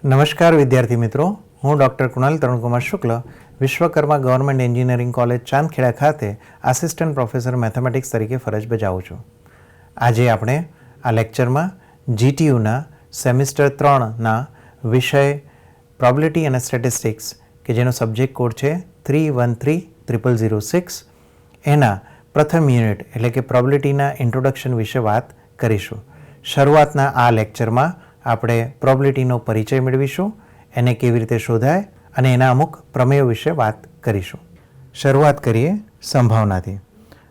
નમસ્કાર વિદ્યાર્થી મિત્રો, હું doctor Kunal Tarunkumar Shukla Vishwakarma government engineering college Chandkheda ખાતે આસિસ્ટન્ટ પ્રોફેસર મેથેમેટિક્સ તરીકે ફરજ બજાવું છું. આજે આપણે આ લેક્ચરમાં GTUના સેમિસ્ટર 3ના વિષય પ્રોબેબિલિટી અને સ્ટેટિસ્ટિક્સ કે જેનો સબ્જેક્ટ કોડ છે 313006 એના પ્રથમ યુનિટ એટલે કે પ્રોબેબિલિટીના ઇન્ટ્રોડક્શન વિશે વાત કરીશું. શરૂઆતના આ લેક્ચરમાં આપણે પ્રોબેબિલિટીનો પરિચય મેળવીશું, એને કેવી રીતે શોધાય અને એના અમુક પ્રમેયો વિશે વાત કરીશું. શરૂઆત કરીએ સંભાવનાથી.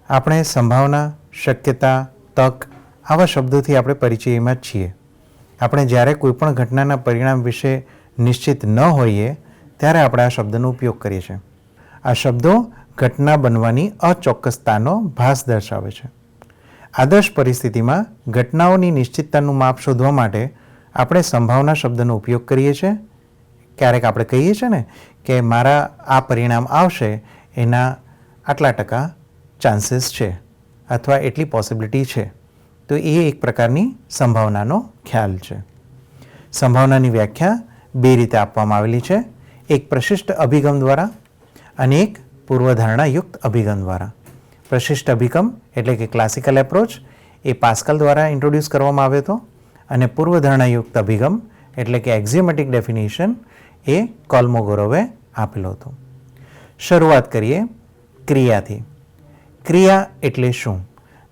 આપણે સંભાવના, શક્યતા, તક આવા શબ્દોથી આપણે પરિચયમાં જ છીએ. આપણે જ્યારે કોઈપણ ઘટનાના પરિણામ વિશે નિશ્ચિત ન હોઈએ ત્યારે આપણે આ શબ્દનો ઉપયોગ કરીએ છીએ. આ શબ્દો ઘટના બનવાની અચોક્કસતાનો ભાસ દર્શાવે છે. આદર્શ પરિસ્થિતિમાં ઘટનાઓની નિશ્ચિતતાનું માપ શોધવા માટે આપણે સંભાવના શબ્દનો ઉપયોગ કરીએ છીએ. ક્યારેક આપણે કહીએ છીએ ને કે મારા આ પરિણામ આવશે એના આટલા ટકા ચાન્સીસ છે અથવા એટલી પોસિબિલિટી છે. તો એ એક પ્રકારની સંભાવનાનો ખ્યાલ છે. સંભાવનાની વ્યાખ્યા બે રીતે આપવામાં આવેલી છે, એક પ્રશિષ્ટ અભિગમ દ્વારા અને એક પૂર્વધારણાયુક્ત અભિગમ દ્વારા. પ્રશિષ્ટ અભિગમ એટલે કે ક્લાસિકલ એપ્રોચ એ પાસ્કલ દ્વારા ઇન્ટ્રોડ્યુસ કરવામાં આવ્યો હતો અને પૂર્વધારણાયુક્ત અભિગમ એટલે કે એક્ઝિયોમેટિક ડેફિનેશન એ કોલ્મોગોરોવે આપેલો હતો. શરૂઆત કરીએ ક્રિયાથી. ક્રિયા એટલે શું?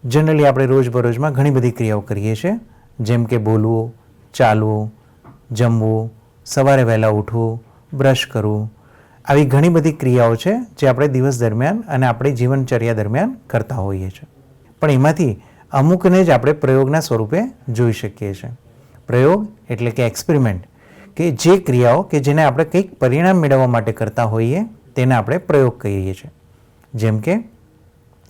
જનરલી આપણે રોજબરોજમાં ઘણી બધી ક્રિયાઓ કરીએ છીએ, જેમ કે બોલવું, ચાલવું, જમવું, સવારે વહેલા ઉઠવું, બ્રશ કરવું. આવી ઘણી બધી ક્રિયાઓ છે જે આપણે દિવસ દરમિયાન અને આપણી જીવનચર્યા દરમિયાન કરતા હોઈએ છીએ. પણ એમાંથી અમુકને જ આપણે પ્રયોગના સ્વરૂપે જોઈ શકીએ છીએ. પ્રયોગ એટલે કે એક્સપેરિમેન્ટ, કે જે ક્રિયાઓ કે જેને આપણે કંઈક પરિણામ મેળવવા માટે કરતા હોઈએ તેને આપણે પ્રયોગ કહીએ છીએ. જેમ કે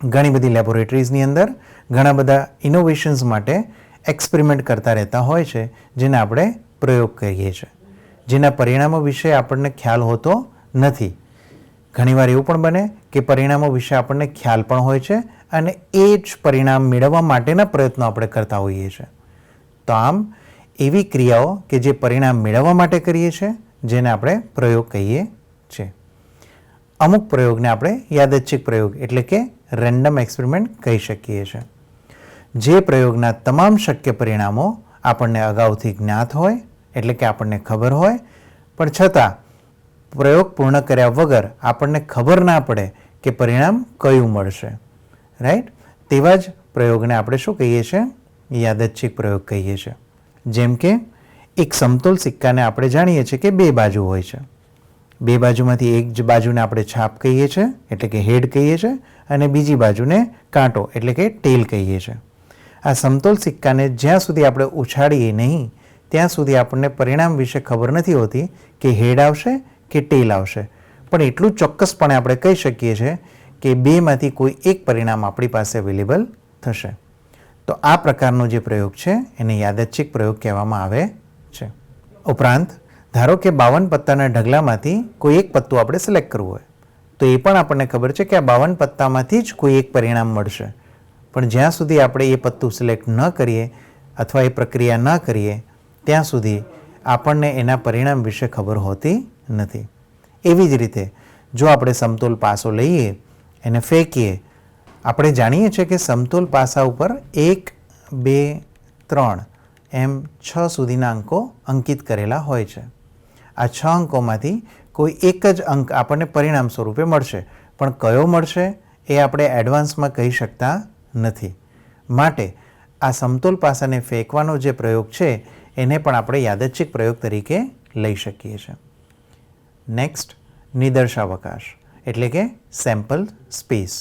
ઘણી બધી લેબોરેટરીઝની અંદર ઘણા બધા ઇનોવેશન્સ માટે એક્સપેરિમેન્ટ કરતા રહેતા હોય છે જેને આપણે પ્રયોગ કહીએ છીએ, જેના પરિણામો વિશે આપણને ખ્યાલ હોતો નથી. ઘણીવાર એવું પણ બને કે પરિણામો વિશે આપણને ખ્યાલ પણ હોય છે અને એ જ પરિણામ મેળવવા માટેના પ્રયત્નો આપણે કરતા હોઈએ છીએ. તો આમ એવી ક્રિયાઓ કે જે પરિણામ મેળવવા માટે કરીએ છીએ જેને આપણે પ્રયોગ કહીએ છીએ. અમુક પ્રયોગને આપણે યાદચ્છિક પ્રયોગ એટલે કે રેન્ડમ એક્સપેરિમેન્ટ કહી શકીએ છીએ. જે પ્રયોગના તમામ શક્ય પરિણામો આપણને અગાઉથી જ્ઞાત હોય એટલે કે આપણને ખબર હોય, પણ છતાં પ્રયોગ પૂર્ણ કર્યા વગર આપણને ખબર ના પડે કે પરિણામ કયું મળશે. રાઈટ? તેવા જ પ્રયોગને આપણે શું કહીએ છીએ? યાદચ્છિક પ્રયોગ કહીએ છીએ. જેમ કે એક સમતોલ સિક્કાને આપણે જાણીએ છીએ કે બે બાજુ હોય છે. બે બાજુમાંથી એક જ બાજુને આપણે છાપ કહીએ છીએ એટલે કે હેડ કહીએ છીએ અને બીજી બાજુને કાંટો એટલે કે ટેલ કહીએ છીએ. આ સમતોલ સિક્કાને જ્યાં સુધી આપણે ઉછાળીએ નહીં ત્યાં સુધી આપણને પરિણામ વિશે ખબર નથી હોતી કે હેડ આવશે કે ટેલ આવશે. પણ એટલું ચોક્કસપણે આપણે કહી શકીએ છીએ કે બેમાંથી કોઈ એક પરિણામ આપણી પાસે અવેલેબલ થશે. તો આ પ્રકારનો જે પ્રયોગ છે એને યાદચ્છિક પ્રયોગ કહેવામાં આવે છે. ઉપરાંત ધારો કે 52 પત્તાના ઢગલામાંથી કોઈ એક પત્તું આપણે સિલેક્ટ કરવું હોય તો એ પણ આપણને ખબર છે કે આ 52 પત્તામાંથી જ કોઈ એક પરિણામ મળશે. પણ જ્યાં સુધી આપણે એ પત્તું સિલેક્ટ ન કરીએ અથવા એ પ્રક્રિયા ન કરીએ ત્યાં સુધી આપણને એના પરિણામ વિશે ખબર હોતી નથી. એવી જ રીતે જો આપણે સમતોલ પાસો લઈએ, એને ફેંકીએ, આપણે જાણીએ છીએ કે સમતોલ પાસા ઉપર 1, 2, 3 એમ 6 સુધીના અંકો અંકિત કરેલા હોય છે. આ 6 અંકોમાંથી કોઈ એક જ અંક આપણને પરિણામ સ્વરૂપે મળશે, પણ કયો મળશે એ આપણે એડવાન્સમાં કહી શકતા નથી. માટે આ સમતોલ પાસાને ફેંકવાનો જે પ્રયોગ છે એને પણ આપણે યાદચ્છિક પ્રયોગ તરીકે લઈ શકીએ છીએ. નેક્સ્ટ, નિદર્શાવકાશ એટલે કે સેમ્પલ સ્પેસ.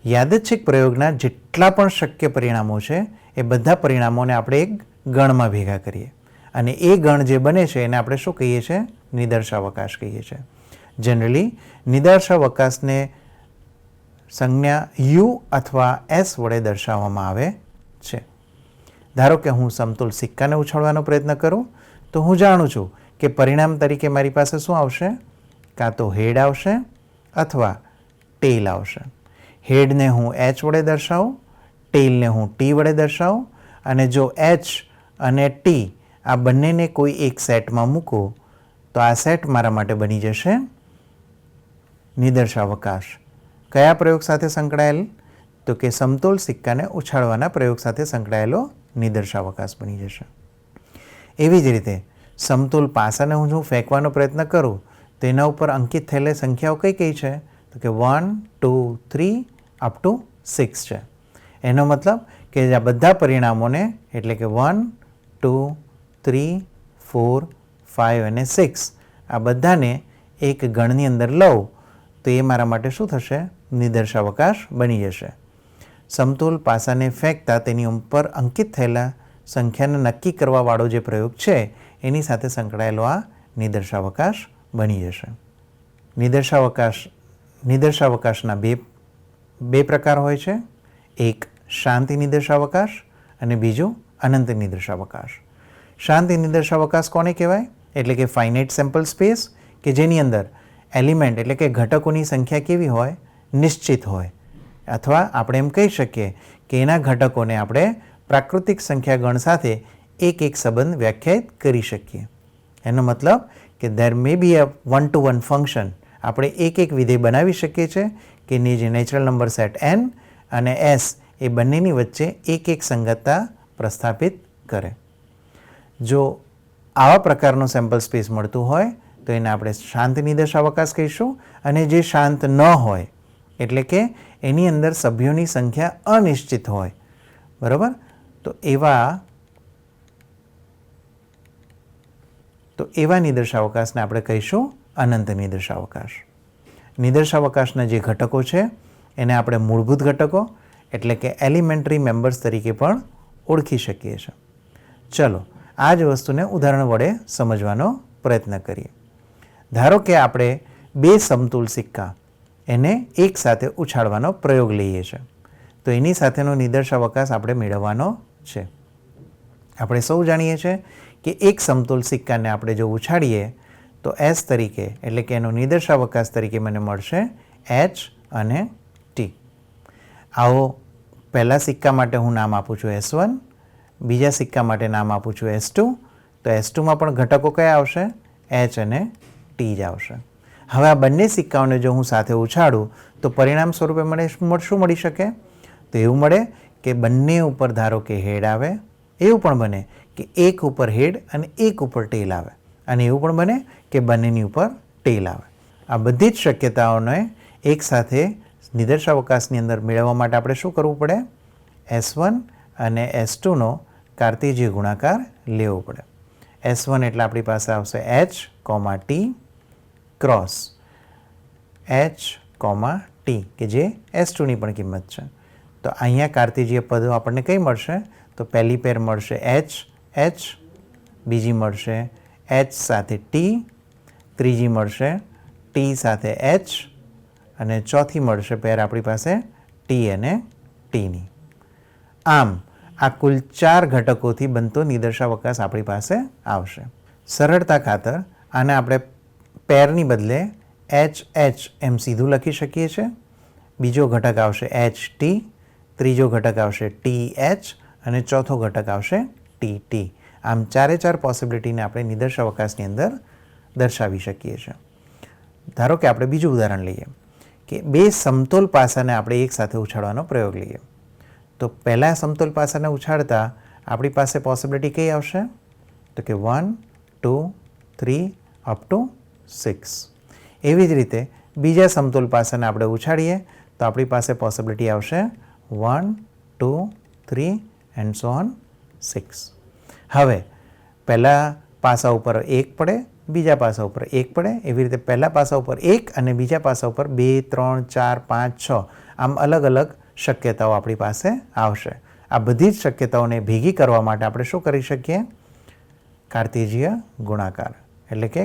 યાદચ્છિક પ્રયોગના જેટલા પણ શક્ય પરિણામો છે એ બધા પરિણામોને આપણે એક ગણમાં ભેગા કરીએ અને એ ગણ જે બને છે એને આપણે શું કહીએ છીએ? નિદર્શાવકાશ કહીએ છીએ. જનરલી નિદર્શાવકાશને સંજ્ઞા યુ અથવા એસ વડે દર્શાવવામાં આવે છે. ધારો કે હું સમતોલ સિક્કાને ઉછાળવાનો પ્રયત્ન કરું તો હું જાણું છું કે પરિણામ તરીકે મારી પાસે શું આવશે? કાં તો હેડ આવશે અથવા ટેલ આવશે. હેડને હું એચ વડે દર્શાવું, ટેલને હું ટી વડે દર્શાવું અને જો એચ અને ટી આ બંનેને કોઈ એક સેટમાં મૂકો તો આ સેટ મારા માટે બની જશે નિદર્શાવકાશ. કયા પ્રયોગ સાથે સંકળાયેલ? તો કે સમતોલ સિક્કાને ઉછાળવાના પ્રયોગ સાથે સંકળાયેલો નિદર્શાવકાશ બની જશે. એવી જ રીતે સમતોલ પાસાને હું ફેંકવાનો પ્રયત્ન કરું તો એના ઉપર અંકિત થયેલી સંખ્યાઓ કઈ કઈ છે? તો કે 1, 2, 3 અપ ટુ 6 છે. એનો મતલબ કે આ બધા પરિણામોને એટલે કે 1, 2, 3, 4, 5 અને 6 આ બધાને એક ગણની અંદર લઉં તો એ મારા માટે શું થશે? નિદર્શાવકાશ બની જશે. સમતોલ પાસાને ફેંકતા તેની ઉપર અંકિત થયેલા સંખ્યાને નક્કી કરવાવાળો જે પ્રયોગ છે એની સાથે સંકળાયેલો આ નિદર્શાવકાશ બની જશે. નિદર્શાવકાશના બે પ્રકાર હોય છે. એક શાંતિ નિદર્શાવકાશ અને બીજું અનંત નિદર્શાવકાશ. શાંતિ નિદર્શાવકાશ કોને કહેવાય? એટલે કે ફાઇનાઇટ સેમ્પલ સ્પેસ, કે જેની અંદર એલિમેન્ટ એટલે કે ઘટકોની સંખ્યા કેવી હોય? નિશ્ચિત હોય. અથવા આપણે એમ કહી શકીએ કે એના ઘટકોને આપણે પ્રાકૃતિક સંખ્યા ગણ સાથે એક એક સંબંધ વ્યાખ્યાયિત કરી શકીએ. એનો મતલબ કે there May B a 1-to-1 function. આપણે એક એક વિધેય બનાવી શકીએ છીએ કે જે નેચરલ નંબર સેટ n અને s એ બંનેની વચ્ચે એક એક સંગતતા પ્રસ્થાપિત કરે. જો આવા પ્રકારનો સેમ્પલ સ્પેસ મળતું હોય તો એને આપણે શાંત નિદર્શાવકાશ કહીશું. અને જે શાંત ન હોય એટલે કે એની અંદર સભ્યોની સંખ્યા અનિશ્ચિત હોય, બરાબર, તો એવા નિદર્શાવકાશને આપણે કહીશું અનંત નિદર્શાવકાશ. નિદર્શાવકાશના જે ઘટકો છે એને આપણે મૂળભૂત ઘટકો એટલે કે એલિમેન્ટરી મેમ્બર્સ તરીકે પણ ઓળખી શકીએ છીએ. ચલો આ જ વસ્તુને ઉદાહરણ વડે સમજવાનો પ્રયત્ન કરીએ. ધારો કે આપણે બે સમતુલ સિક્કા એને એક સાથે ઉછાળવાનો પ્રયોગ લઈએ છીએ તો એની સાથેનો નિદર્શાવકાશ આપણે મેળવવાનો છે. આપણે સૌ જાણીએ છીએ કે એક સમતુલ સિક્કાને આપણે જો ઉછાળીએ તો S તરીકે એટલે કે એનો નિદર્શાવકાશ તરીકે મને મળશે H અને T. આવો પહેલા સિક્કા માટે હું નામ આપું છું S1, બીજા સિક્કા માટે નામ આપું છું S2. તો S2માં પણ ઘટકો કયા આવશે? H અને T જ આવશે. હવે આ બંને સિક્કાઓને જો હું સાથે ઉછાળું તો પરિણામ સ્વરૂપે મને શું મળી શકે? તો એવું મળે કે બંને ઉપર ધારો કે હેડ આવે, એવું પણ બને કે એક ઉપર હેડ અને એક ઉપર ટેલ આવે, અને એવું પણ બને કે બંનેની ઉપર ટેલ આવે. આ બધી જ શક્યતાઓને એકસાથે નિદર્શાવકાશની અંદર મેળવવા માટે આપણે શું કરવું પડે? S1 અને S2નો કાર્ટેશિય ગુણાકાર લેવો પડે. S1 એટલે આપણી પાસે આવશે H, T cross H, T કે જે S2ની પણ કિંમત છે. તો અહીંયા કાર્ટેશિય પદો આપણને કઈ મળશે? તો પહેલી પેર મળશે H, બીજી મળશે H સાથે T, ત્રીજી મળશે T સાથે H અને ચોથી મળશે પેર આપણી પાસે T અને Tની. આમ આ કુલ 4 ઘટકોથી બનતો નિદર્શાવકાશ આપણી પાસે આવશે. સરળતા ખાતર આને આપણે પેરની બદલે H એમ સીધું લખી શકીએ છીએ. બીજો ઘટક આવશે HT, ત્રીજો ઘટક આવશે TH અને ચોથો ઘટક આવશે TT. આમ 4 પોસિબિલિટીને આપણે નિદર્શાવકાશની અંદર દર્શાવી શકીએ છીએ. ધારો કે આપણે બીજું ઉદાહરણ લઈએ કે બે સમતોલ પાસાને આપણે એક સાથે ઉછાળવાનો પ્રયોગ લઈએ. તો પહેલા સમતોલ પાસાને ઉછાળતા આપણી પાસે પોસિબિલિટી કઈ આવશે? તો કે 1, 2, 3 અપ ટુ 6. એવી જ રીતે બીજા સમતોલ પાસાને આપણે ઉછાળીએ તો આપણી પાસે પોસિબિલિટી આવશે 1, 2, 3 એન્ડ સો ઓન 6. હવે પહેલા પાસા ઉપર 1 પડે, બીજા પાસા ઉપર 1 પડે, એવી રીતે પહેલા પાસા ઉપર 1 અને બીજા પાસા ઉપર 2, 3, 4, 5, 6 આમ અલગ અલગ શક્યતાઓ આપણી પાસે આવશે. આ બધી જ શક્યતાઓને ભેગી કરવા માટે આપણે શું કરી શકીએ? કાર્ટેશિય ગુણાકાર એટલે કે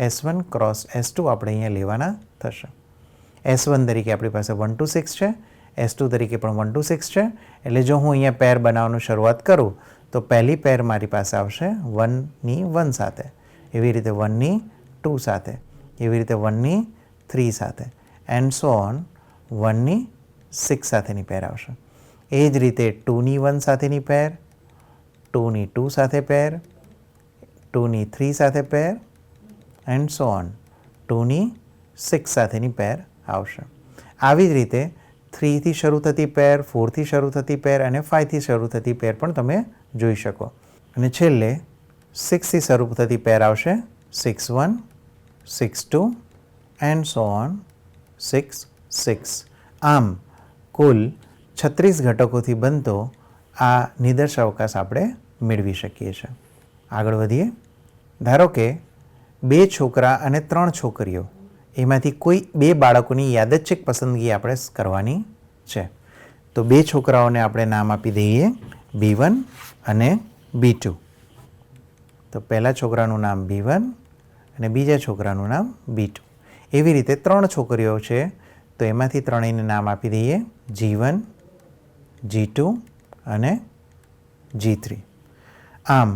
S1 ક્રોસ S2 આપણે અહીંયા લેવાના થશે. S1 તરીકે આપણી પાસે 1 to 6 છે, S2 તરીકે પણ 1 to 6 છે. એટલે જો હું અહીંયા પેર બનાવવાનું શરૂઆત કરું તો પહેલી પેર મારી પાસે આવશે 1ની 1 સાથે, એવી રીતે 1ની 2 સાથે, એવી રીતે 1ની 3 સાથે એન્ડ સો ઓન 1ની 6 સાથેની પેર આવશે. એ જ રીતે 2ની 1 સાથેની પેર, 2ની 2 સાથે પેર, 2ની 3 સાથે પેર એન્ડ સો ઓન 2ની 6 સાથેની પેર આવશે. આવી જ રીતે 3થી શરૂ થતી પેર, 4થી શરૂ થતી પેર અને 5થી શરૂ થતી પેર પણ તમે જોઈ શકો. અને છેલ્લે 6થી શરૂ થતી પેર આવશે 6 1, 6 2 એન્ડ સો ઓન 6 6. આમ કુલ 36 ઘટકોથી બનતો આ નિદર્શ અવકાશ આપણે મેળવી શકીએ છીએ. આગળ વધીએ. ધારો કે 2 છોકરા અને 3 છોકરીઓ, એમાંથી કોઈ 2 બાળકોની યાદચ્છિક પસંદગી આપણે કરવાની છે. તો 2 છોકરાઓને આપણે નામ આપી દઈએ B1 અને B2. તો પહેલા છોકરાનું નામ B1 અને બીજા છોકરાનું નામ B2. એવી રીતે 3 છોકરીઓ છે, તો એમાંથી ત્રણેયને નામ આપી દઈએ G1, G2 અને G3. આમ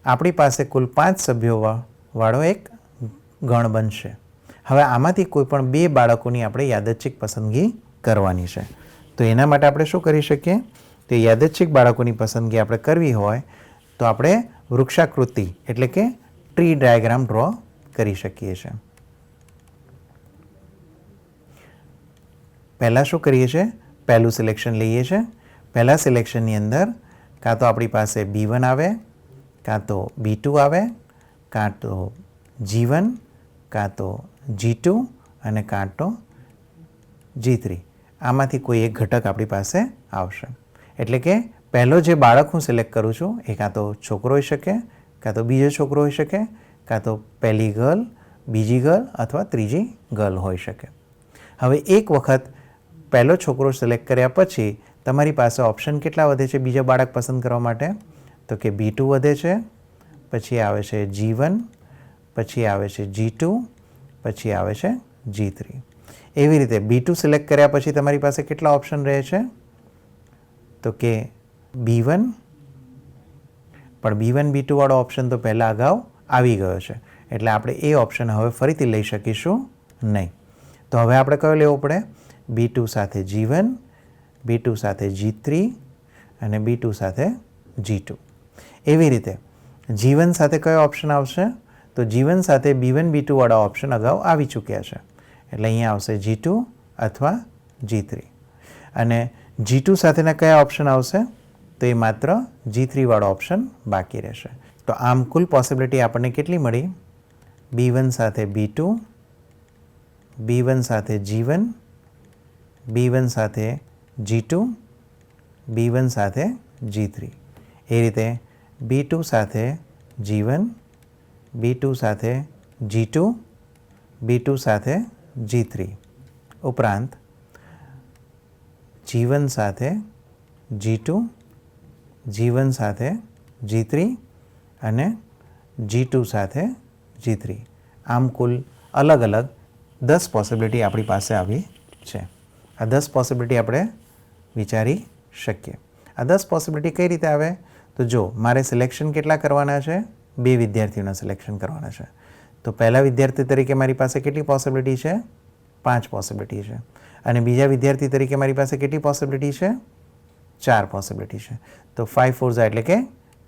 આપણી પાસે કુલ 5 સભ્યો વાળો એક ગણ બનશે. હવે આમાંથી કોઈ પણ 2 બાળકોની આપણે યાદચ્છિક પસંદગી કરવાની છે. તો એના માટે આપણે શું કરી શકીએ? તો યાદચ્છિક બાળકોની પસંદગી આપણે કરવી હોય તો આપણે વૃક્ષાકૃતિ એટલે કે ટ્રી ડાયાગ્રામ ડ્રો કરી શકીએ છીએ. પહેલાં શું કરીએ છીએ? પહેલું સિલેક્શન લઈએ છીએ. પહેલાં સિલેક્શનની અંદર કાં તો આપણી પાસે B1 આવે, કાં તો B2 આવે, કાં તો G1, કાં તો G2 અને કાં તો G3. આમાંથી કોઈ એક ઘટક આપણી પાસે આવશે. એટલે કે પહેલો જે બાળક હું સિલેક્ટ કરું છું એ કાં તો છોકરો હોઈ શકે, કાં તો બીજો છોકરો હોઈ શકે, કાં તો પહેલી ગર્લ, બીજી ગર્લ અથવા ત્રીજી ગર્લ હોઈ શકે. હવે એક વખત પહેલો છોકરો સિલેક્ટ કર્યા પછી તમારી પાસે ઓપ્શન કેટલા વધે છે બીજા બાળક પસંદ કરવા માટે? તો કે B2 વધે છે, પછી આવે છે G1, પછી આવે છે G2, પછી આવે છે G3. એવી રીતે B2 સિલેક્ટ કર્યા પછી તમારી પાસે કેટલા ઓપ્શન રહે છે? તો કે B1, પણ B1 B2 વાળો ઓપ્શન તો પહેલાં અગાઉ આવી ગયો છે, એટલે આપણે એ ઓપ્શન હવે ફરીથી લઈ શકીશું નહીં. તો હવે આપણે કયો લેવો પડે? B2 સાથે G1, B2 સાથે G3 અને B2 સાથે G2. એવી રીતે G1 સાથે કયો ઓપ્શન આવશે? તો G1 સાથે B1 B2 વાળા ઓપ્શન અગાઉ આવી ચૂક્યા છે, એટલે અહીંયા આવશે G2 અથવા G3. અને G2 સાથેના કયા ઓપ્શન આવશે? તો એ માત્ર G3 વાળો ઓપ્શન બાકી રહેશે. તો આમ કુલ પોસિબિલિટી આપણને કેટલી મળી? B1 સાથે B2, B1 સાથે G1, B1 સાથે G2, B1 સાથે G3. એ રીતે B2 સાથે G1, B2 સાથે G2, B2 સાથે G3 ઉપરાંત G1 સાથે G2, G1 સાથે G3 અને G2 સાથે G3. આમ કુલ અલગ અલગ 10 પોસિબિલિટી આપણી પાસે આવી છે. આ 10 પોસિબિલિટી આપણે વિચારી શકીએ. આ 10 પોસિબિલિટી કઈ રીતે આવે? તો જો મારે સિલેક્શન કેટલા કરવાના છે? 2 વિદ્યાર્થીઓના સિલેક્શન કરવાના છે. તો પહેલા વિદ્યાર્થી તરીકે મારી પાસે કેટલી પોસિબિલિટી છે? 5 પોસિબિલિટી છે. અને બીજા વિદ્યાર્થી તરીકે મારી પાસે કેટલી પોસિબિલિટી છે? 4 પોસિબિલિટી છે. તો 5 4 એટલે કે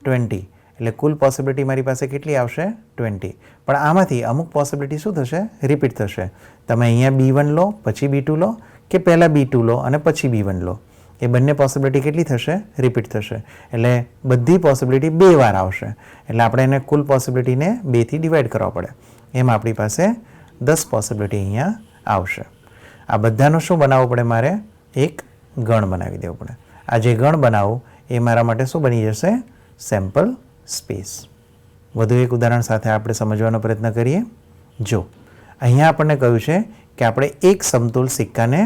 20. એટલે કુલ પોસિબિલિટી મારી પાસે કેટલી આવશે? 20. પણ આમાંથી અમુક પોસિબિલિટી શું થશે? રિપીટ થશે. તમે અહીંયા B1 લો, પછી B2 લો, કે પહેલાં B2 લો અને પછી B1 લો. એ બંને પોસિબિલિટી કેટલી થશે? રિપીટ થશે. એટલે બધી પોસિબિલિટી 2 વાર આવશે. એટલે આપણે એને કુલ પોસિબિલિટીને 2થી ડિવાઈડ કરવા પડે. એમ આપણી પાસે 10 પોસિબિલિટી અહીંયા આવશે. આ બધાનો શું બનાવવું પડે? મારે એક ગણ બનાવી દેવું પડે. આ જે ગણ બનાવું એ મારા માટે શું બની જશે? Sample space. વધુ એક ઉદાહરણ સાથે આપણે સમજવાનો પ્રયત્ન કરીએ. જો અહીંયા આપણને કહ્યું છે કે આપણે એક સમતોલ સિક્કાને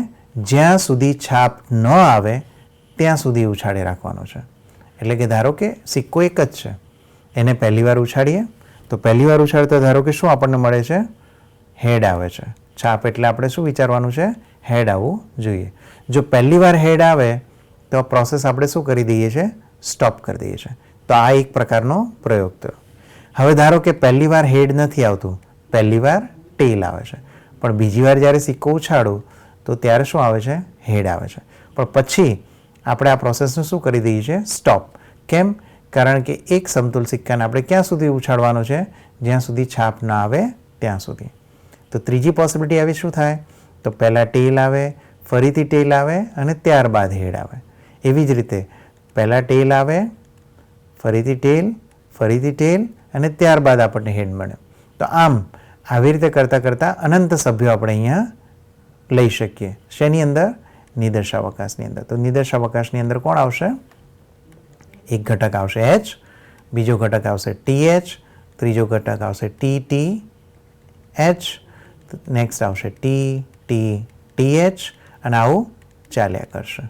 જ્યાં સુધી છાપ ન આવે ત્યાં સુધી ઉછાળી રાખવાનો છે. એટલે કે ધારો કે સિક્કો એક જ છે, એને પહેલી વાર ઉછાળીએ તો પહેલી વાર ઉછાળતા ધારો કે શું આપણને મળે છે? હેડ આવે છે. છાપ એટલે આપણે શું વિચારવાનું છે? હેડ આવવું જોઈએ. જો પહેલી વાર હેડ આવે તો પ્રોસેસ આપણે શું કરી દઈએ છીએ? સ્ટોપ કરી દઈએ છીએ. તો આ એક પ્રકારનો પ્રયોગ થયો. હવે ધારો કે પહેલી વાર હેડ નથી આવતું, પહેલી વાર ટેલ આવે છે, પણ બીજી વાર જ્યારે સિક્કો ઉછાળું તો ત્યારે શું આવે છે? હેડ આવે છે. પણ પછી આપણે આ પ્રોસેસને શું કરી દઈએ છીએ? સ્ટોપ. કેમ? કારણ કે એક સમતુલ સિક્કાને આપણે ક્યાં સુધી ઉછાળવાનો છે? જ્યાં સુધી છાપ ના આવે ત્યાં સુધી. તો ત્રીજી પોસિબિલિટી આવી શું થાય? તો પહેલાં ટેલ આવે, ફરીથી ટેલ આવે અને ત્યારબાદ હેડ આવે. એવી જ રીતે પહેલાં ટેલ આવે, ફરીથી ટેલ અને ત્યારબાદ આપણને હેડ મળે. તો આમ આવી રીતે કરતાં કરતાં અનંત સભ્યો આપણે અહીંયા લઈ શકીએ. શેની અંદર? નિદર્શાવકાશની અંદર. તો નિદર્શાવકાશની અંદર કોણ આવશે? એક ઘટક આવશે એચ, બીજો ઘટક આવશે TH, ત્રીજો ઘટક આવશે TH, નેક્સ્ટ આવશે TH અને આવું ચાલ્યા કરશે.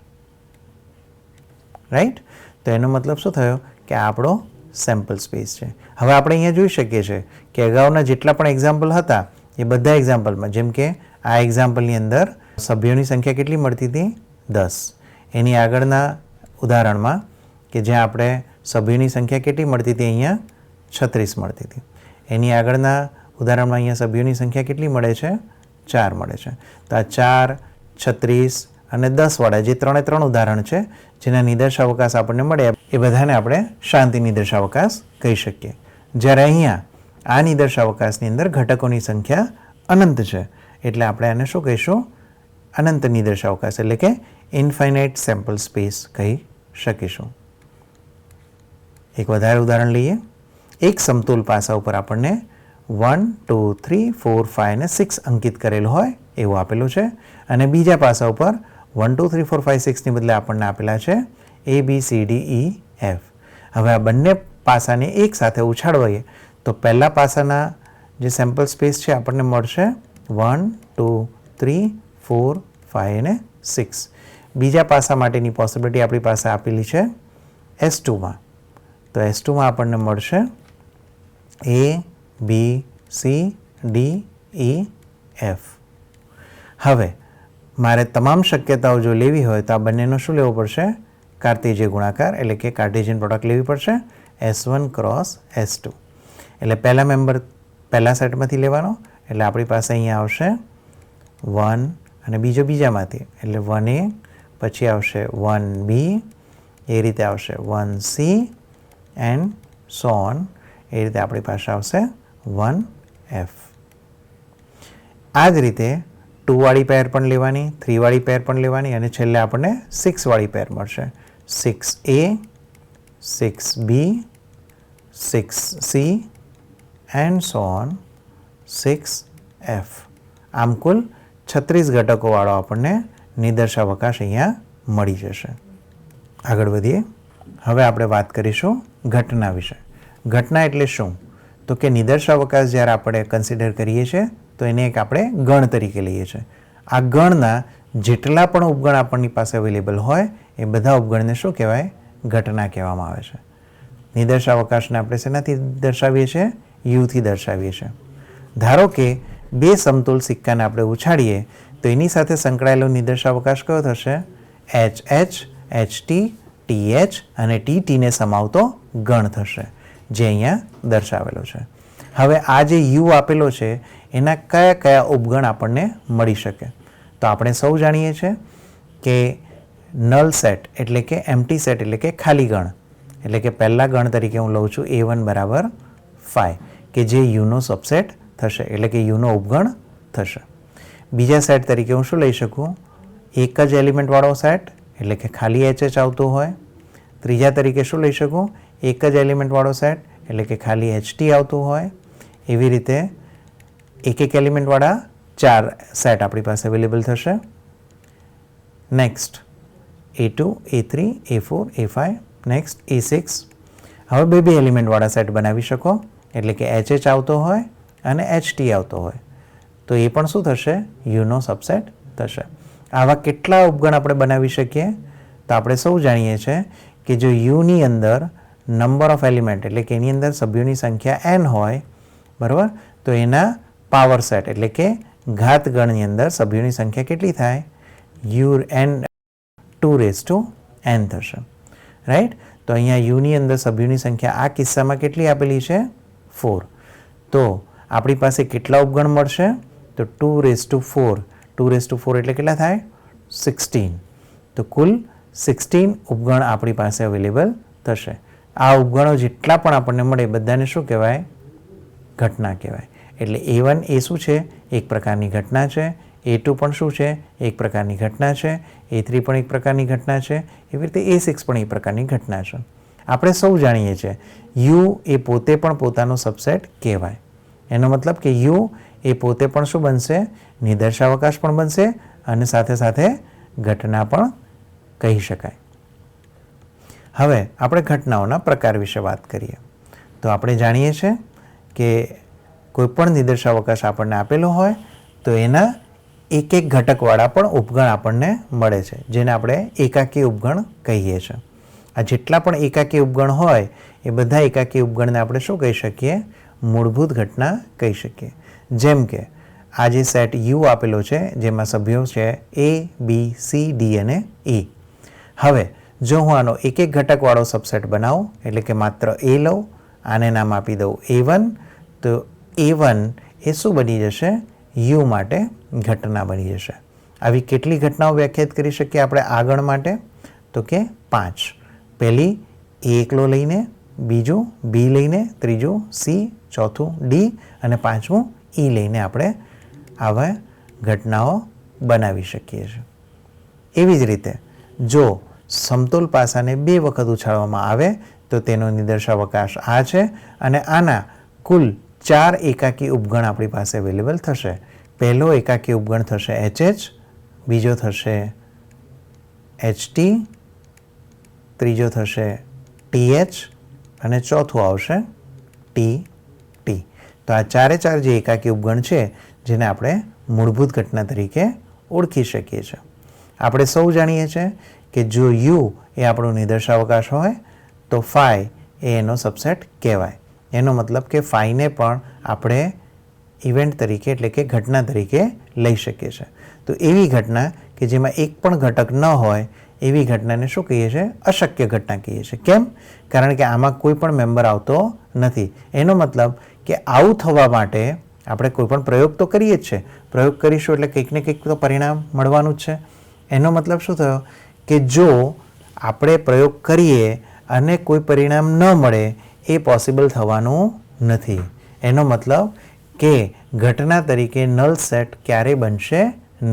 રાઈટ? તો એનો મતલબ શું થયો કે આપણો સેમ્પલ સ્પેસ છે. હવે આપણે અહીંયા જોઈ શકીએ છીએ કે અગાઉના જેટલા પણ એક્ઝામ્પલ હતા એ બધા એક્ઝામ્પલમાં, જેમ કે આ એક્ઝામ્પલની અંદર સભ્યોની સંખ્યા કેટલી મળતી હતી? 10. એની આગળના ઉદાહરણમાં કે જ્યાં આપણે સભ્યોની સંખ્યા કેટલી મળતી હતી? અહીંયા 36 મળતી હતી. એની આગળના ઉદાહરણમાં અહીંયા સભ્યોની સંખ્યા કેટલી મળે છે? 4 મળે છે. તો આ 4, 36 અને 10 વાળા જે 3 ઉદાહરણ છે જેના નિદર્શાવકાશ આપણને મળે એ બધાને આપણે શાંતિ નિદર્શાવકાશ કહી શકીએ. જ્યારે અહીંયા આ નિદર્શાવકાશની અંદર ઘટકોની સંખ્યા અનંત છે એટલે આપણે આને શું કહીશું? અનંત નિદર્શાવકાશ એટલે કે ઇન્ફાઇનાઇટ સેમ્પલ સ્પેસ કહી શકીશું. એક વધારે ઉદાહરણ લઈએ. એક સમતુલ પાસા ઉપર આપણને 1, 2, 3, 4, 5 અને 6 અંકિત કરેલું હોય એવું આપેલું છે અને બીજા પાસા ઉપર 1, 2, 3, 4, 5, 6 ની બદલે આપણને આપેલા છે ABCDEF. હવે આ બંને પાસાને એક સાથે ઉછાળવાઈએ તો પહેલા પાસાના જે સેમ્પલ સ્પેસ છે આપણને મળશે 1, 2, 3, 4, 5 અને 6. બીજા પાસા માટેની પોસિબિલિટી આપણી પાસે આપેલી છે S2માં. તો S2માં આપણને મળશે ABCDEF. હવે મારે તમામ શક્યતાઓ જો લેવી હોય તો આ બંનેનો શું લેવો પડશે? કાર્ટેશિયન ગુણાકાર એટલે કે કાર્ટેશિયન પ્રોડક્ટ લેવી પડશે S1 ક્રોસ S2. એટલે પહેલા મેમ્બર પહેલા સેટમાંથી લેવાનો એટલે આપણી પાસે અહીંયા આવશે 1 અને બીજો બીજામાંથી એટલે 1A, પછી આવશે 1B, એ રીતે આવશે 1C એન્ડ સો ઓન. એ રીતે આપણી પાસે આવશે 1F. આ જ રીતે 2 વાળી પેર પણ લેવાની, 3 વાળી પેર પણ લેવાની અને છેલ્લે આપણને 6 વાળી પેર મળશે. 6A, 6B, 6C and so on 6F. આમ કુલ 36 ઘટકોવાળો આપણને નિદર્શાવકાશ અહીંયા મળી જશે. આગળ વધીએ. હવે આપણે વાત કરીશું ઘટના વિશે. ઘટના એટલે શું? તો કે નિદર્શાવકાશ જ્યારે આપણે કન્સિડર કરીએ છીએ તો એને એક આપણે ગણ તરીકે લઈએ છીએ. આ ગણના જેટલા પણ ઉપગણ આપણની પાસે અવેલેબલ હોય એ બધા ઉપગણને શું કહેવાય? ઘટના કહેવામાં આવે છે. નિદર્શાવકાશને આપણે શેનાથી દર્શાવીએ છીએ? યુથી દર્શાવીએ છીએ. ધારો કે બે સમતુલ સિક્કાને આપણે ઉછાળીએ તો એની સાથે સંકળાયેલો નિદર્શાવકાશ કયો થશે? HH, HT, TH અને TT ને સમાવતો ગણ થશે જે અહીંયા દર્શાવેલો છે. હવે આ જે યુ આપેલો છે એના કયા કયા ઉપગણ આપણને મળી શકે? તો આપણે સૌ જાણીએ છીએ કે નલ સેટ એટલે કે એમ્પ્ટી સેટ એટલે કે ખાલી ગણ એટલે કે પહેલા ગણ તરીકે હું લઉં છું A1 બરાબર 5 કે જે યુનો સબસેટ થશે એટલે કે યુનો ઉપગણ થશે. બીજા સેટ તરીકે હું શું લઈ શકું? એક જ એલિમેન્ટવાળો સેટ એટલે કે ખાલી HH આવતું હોય. ત્રીજા તરીકે શું લઈ શકું? એક જ એલિમેન્ટવાળો સેટ એટલે કે ખાલી HT આવતું હોય. એવી રીતે એક એલિમેન્ટવાળા 4 સેટ આપણી પાસે અવેલેબલ થશે. Next A2, A3, A4, A5, next A6. હવે બે એલિમેન્ટવાળા સેટ બનાવી શકો એટલે કે HH આવતો હોય અને HT આવતો હોય તો એ પણ શું થશે? યુનો સબસેટ થશે. આવા કેટલા ઉપગણ આપણે બનાવી શકીએ? તો આપણે સૌ જાણીએ છીએ કે જો યુની અંદર નંબર ઓફ એલિમેન્ટ એટલે કે એની અંદર સભ્યોની સંખ્યા n હોય બરાબર, તો એના પાવર સેટ એટલે કે ઘાત ગણની અંદર સભ્યોની સંખ્યા કેટલી થાય? UN 2n થશે. રાઈટ? તો અહીંયા યુની અંદર સભ્યોની સંખ્યા આ કિસ્સામાં કેટલી આપેલી છે? 4. તો આપણી પાસે કેટલા ઉપગણ મળશે? તો 2 એટલે કેટલા થાય? 16. તો કુલ 16 ઉપગણ આપણી પાસે અવેલેબલ થશે. આ ઉપગણો જેટલા પણ આપણને મળે બધાને શું કહેવાય? ઘટના કહેવાય. એટલે A1 એ શું છે? એક પ્રકારની ઘટના છે. A2 પણ શું છે? એક પ્રકારની ઘટના છે. A3 પણ એક પ્રકારની ઘટના છે. એવી રીતે A6 પણ એક પ્રકારની ઘટના છે. આપણે સૌ જાણીએ છીએ U એ પોતે પણ પોતાનો સબસેટ કહેવાય. એનો મતલબ કે U એ પોતે પણ શું બનશે? નિદર્શાવકાશ પણ બનશે અને સાથે સાથે ઘટના પણ કહી શકાય. હવે આપણે ઘટનાઓના પ્રકાર વિશે વાત કરીએ તો આપણે જાણીએ છીએ કે કોઈ પણ નિદર્શાવકાશ આપણને આપેલો હોય તો એના એક એક ઘટકવાળા પણ ઉપગણ આપણને મળે છે, જેને આપણે એકાકી ઉપગણ કહીએ છીએ. આ જેટલા પણ એકાકી ઉપગણ હોય એ બધા એકાકી ઉપગણને આપણે શું કહી શકીએ? મૂળભૂત ઘટના કહી શકીએ. જેમ કે આ જે સેટ U આપેલો છે જેમાં સભ્યો છે A, B, C, D અને E. હવે જો હું આનો એક એક ઘટકવાળો સબસેટ બનાવું એટલે કે માત્ર A લઉં, આને નામ આપી દઉં A1, તો A1 એ શું બની જશે? U માટે ઘટના બની જશે. આવી કેટલી ઘટનાઓ વ્યાખ્યાયિત કરી શકીએ આપણે આગળ માટે? તો કે 5. પહેલી A એકલો લઈને, બીજું B લઈને, ત્રીજું C, ચોથું D અને પાંચમું E લઈને આપણે આવા ઘટનાઓ બનાવી શકીએ છીએ. એવી જ રીતે જો સમતોલ પાસાને 2 વખત ઉછાળવામાં આવે તો તેનો નિદર્શાવકાશ આ છે અને આના કુલ 4 એકાકી ઉપગણ આપણી પાસે અવેલેબલ થશે. પહેલો એકાકી ઉપગણ થશે HH, બીજો થશે HT, ત્રીજો થશે TH અને ચોથું આવશે TT. તો આ 4 જે એકાકી ઉપગણ છે જેને આપણે મૂળભૂત ઘટના તરીકે ઓળખી શકીએ છીએ. આપણે સૌ જાણીએ છીએ કે જો U એ આપણો નિદર્શાવકાશ હોય તો phi એ એનો સબસેટ કહેવાય. એનો મતલબ કે phi ને પણ આપણે ઇવેન્ટ તરીકે એટલે કે ઘટના તરીકે લઈ શકીએ છીએ. તો એવી ઘટના કે જેમાં એક પણ ઘટક ન હોય એવી ઘટનાને શું કહીએ છીએ? અશક્ય ઘટના કહીએ છીએ. કેમ? કારણ કે આમાં કોઈ પણ મેમ્બર આવતો નથી. એનો મતલબ કે આવું થવા માટે આપણે કોઈ પણ પ્રયોગ તો કરીએ જ છે. પ્રયોગ કરીશું એટલે કંઈક ને કંઈક તો પરિણામ મળવાનું જ છે. એનો મતલબ શું થયો? કે જો આપણે પ્રયોગ કરીએ અને કોઈ પરિણામ ન મળે એ પોસિબલ થવાનું નથી. એનો મતલબ કે ઘટના તરીકે નલ સેટ ક્યારેય બનશે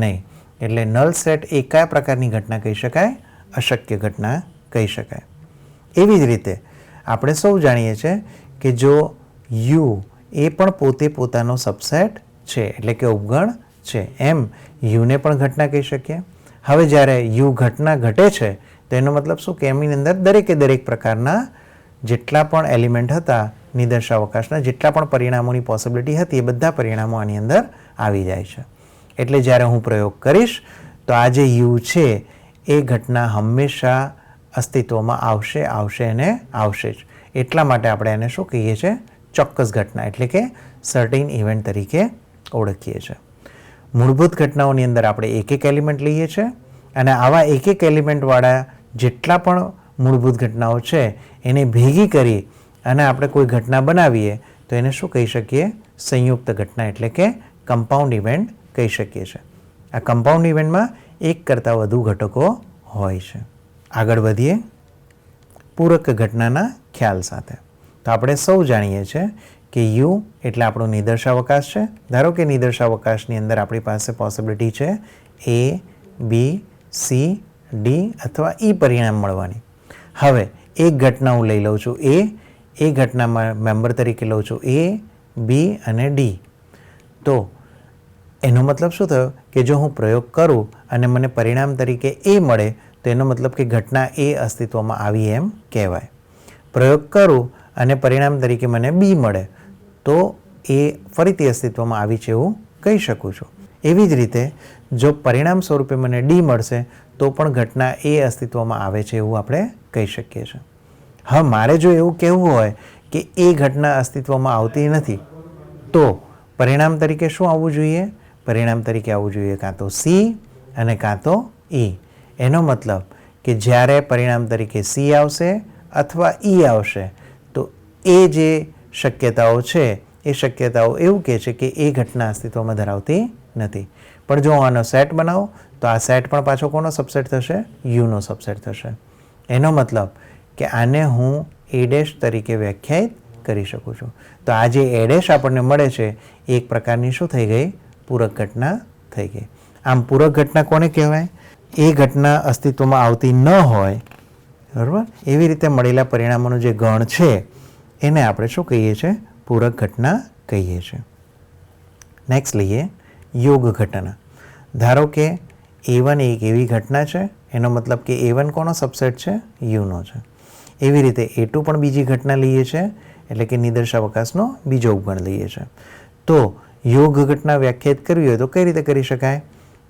નહીં. એટલે નલ સેટ એ કયા પ્રકારની ઘટના કહી શકાય? અશક્ય ઘટના કહી શકાય. એવી જ રીતે આપણે સૌ જાણીએ છીએ કે જો U એ પણ પોતે પોતાનો સબસેટ છે એટલે કે ઉપગણ છે, એમ U ને પણ ઘટના કહી શકીએ. હવે જ્યારે U ઘટના ઘટે છે તો એનો મતલબ શું કે એમની અંદર દરેકે દરેક પ્રકારના જેટલા પણ એલિમેન્ટ હતા નિદર્શાવકાશના, જેટલા પણ પરિણામોની પોસિબિલિટી હતી એ બધા પરિણામો આની અંદર આવી જાય છે. એટલે જ્યારે હું પ્રયોગ કરીશ તો આ જે U છે એ ઘટના હંમેશા અસ્તિત્વમાં આવશે અને આવશે જ. એટલા માટે આપણે એને શું કહીએ છીએ? ચોક્કસ ઘટના એટલે કે સર્ટેન ઇવેન્ટ તરીકે ઓળખીએ છીએ. મૂળભૂત ઘટનાઓની અંદર આપણે એક એક એલિમેન્ટ લઈએ છીએ અને આવા એક એક એલિમેન્ટવાળા જેટલા પણ મૂળભૂત ઘટનાઓ છે એને ભેગી કરી અને આપણે કોઈ ઘટના બનાવીએ તો એને શું કહી શકીએ? સંયુક્ત ઘટના એટલે કે કમ્પાઉન્ડ ઇવેન્ટ કહી શકીએ છીએ. આ કમ્પાઉન્ડ ઇવેન્ટમાં એક કરતાં વધુ ઘટકો હોય છે. આગળ વધીએ પૂરક ઘટનાના ખ્યાલ સાથે. તો આપણે સૌ જાણીએ છીએ કે U એટલે આપણો નિદર્શાવકાશ છે. ધારો કે નિદર્શાવકાશની અંદર આપણી પાસે પોસિબિલિટી છે A, B, C, D અથવા E પરિણામ મળવાની. હવે એક ઘટના હું લઈ લઉં છું એ ઘટનામાં મેમ્બર તરીકે લઉં છું A, B અને D. તો એનો મતલબ શું થયો કે જો હું પ્રયોગ કરું અને મને પરિણામ તરીકે A મળે તો એનો મતલબ કે ઘટના A અસ્તિત્વમાં આવી એમ કહેવાય. પ્રયોગ કરું અને પરિણામ તરીકે મને B મળે તો એ ફરીથી અસ્તિત્વમાં આવી છે એવું કહી શકું છું. એવી જ રીતે જો પરિણામ સ્વરૂપે મને D મળશે તો પણ ઘટના A અસ્તિત્વમાં આવે છે એવું આપણે કહી શકીએ છીએ. હા, મારે જો એવું કહેવું હોય કે એ ઘટના અસ્તિત્વમાં આવતી નથી તો પરિણામ તરીકે શું આવવું જોઈએ? પરિણામ તરીકે આવવું જોઈએ કાં તો C અને કાં તો E. એનો મતલબ કે જ્યારે પરિણામ તરીકે C આવશે અથવા E આવશે તો એ જે શક્યતાઓ છે એ શક્યતાઓ એવું કહે છે કે એ ઘટના અસ્તિત્વમાં ધરાવતી નથી. પણ જો હું આનો સેટ બનાવું તો આ સેટ પણ પાછો કોનો સબસેટ થશે? U નો સબસેટ થશે. એનો મતલબ કે આને હું એ ડેશ તરીકે વ્યાખ્યાયિત કરી શકું છું. તો આ જે એ ડેશ આપણને મળે છે એ એક પ્રકારની શું થઈ ગઈ? પૂરક ઘટના થઈ ગઈ. આમ પૂરક ઘટના કોને કહેવાય? એ ઘટના અસ્તિત્વમાં આવતી ન હોય, બરાબર, એવી રીતે મળેલા પરિણામોનો જે ગણ છે એને આપણે શું કહીએ છીએ? પૂરક ઘટના કહીએ છીએ. નેક્સ્ટ લઈએ યોગ ઘટના. ધારો કે A1 એક એવી ઘટના છે, એનો મતલબ કે A1 કોનો સબસેટ છે? યુનો છે. એવી રીતે A2 પણ બીજી ઘટના લઈએ છીએ, એટલે કે નિદર્શાવકાશનો બીજો ઉપગણ લઈએ છીએ. તો યોગ ઘટના વ્યાખ્યાયિત કરવી હોય તો કઈ રીતે કરી શકાય?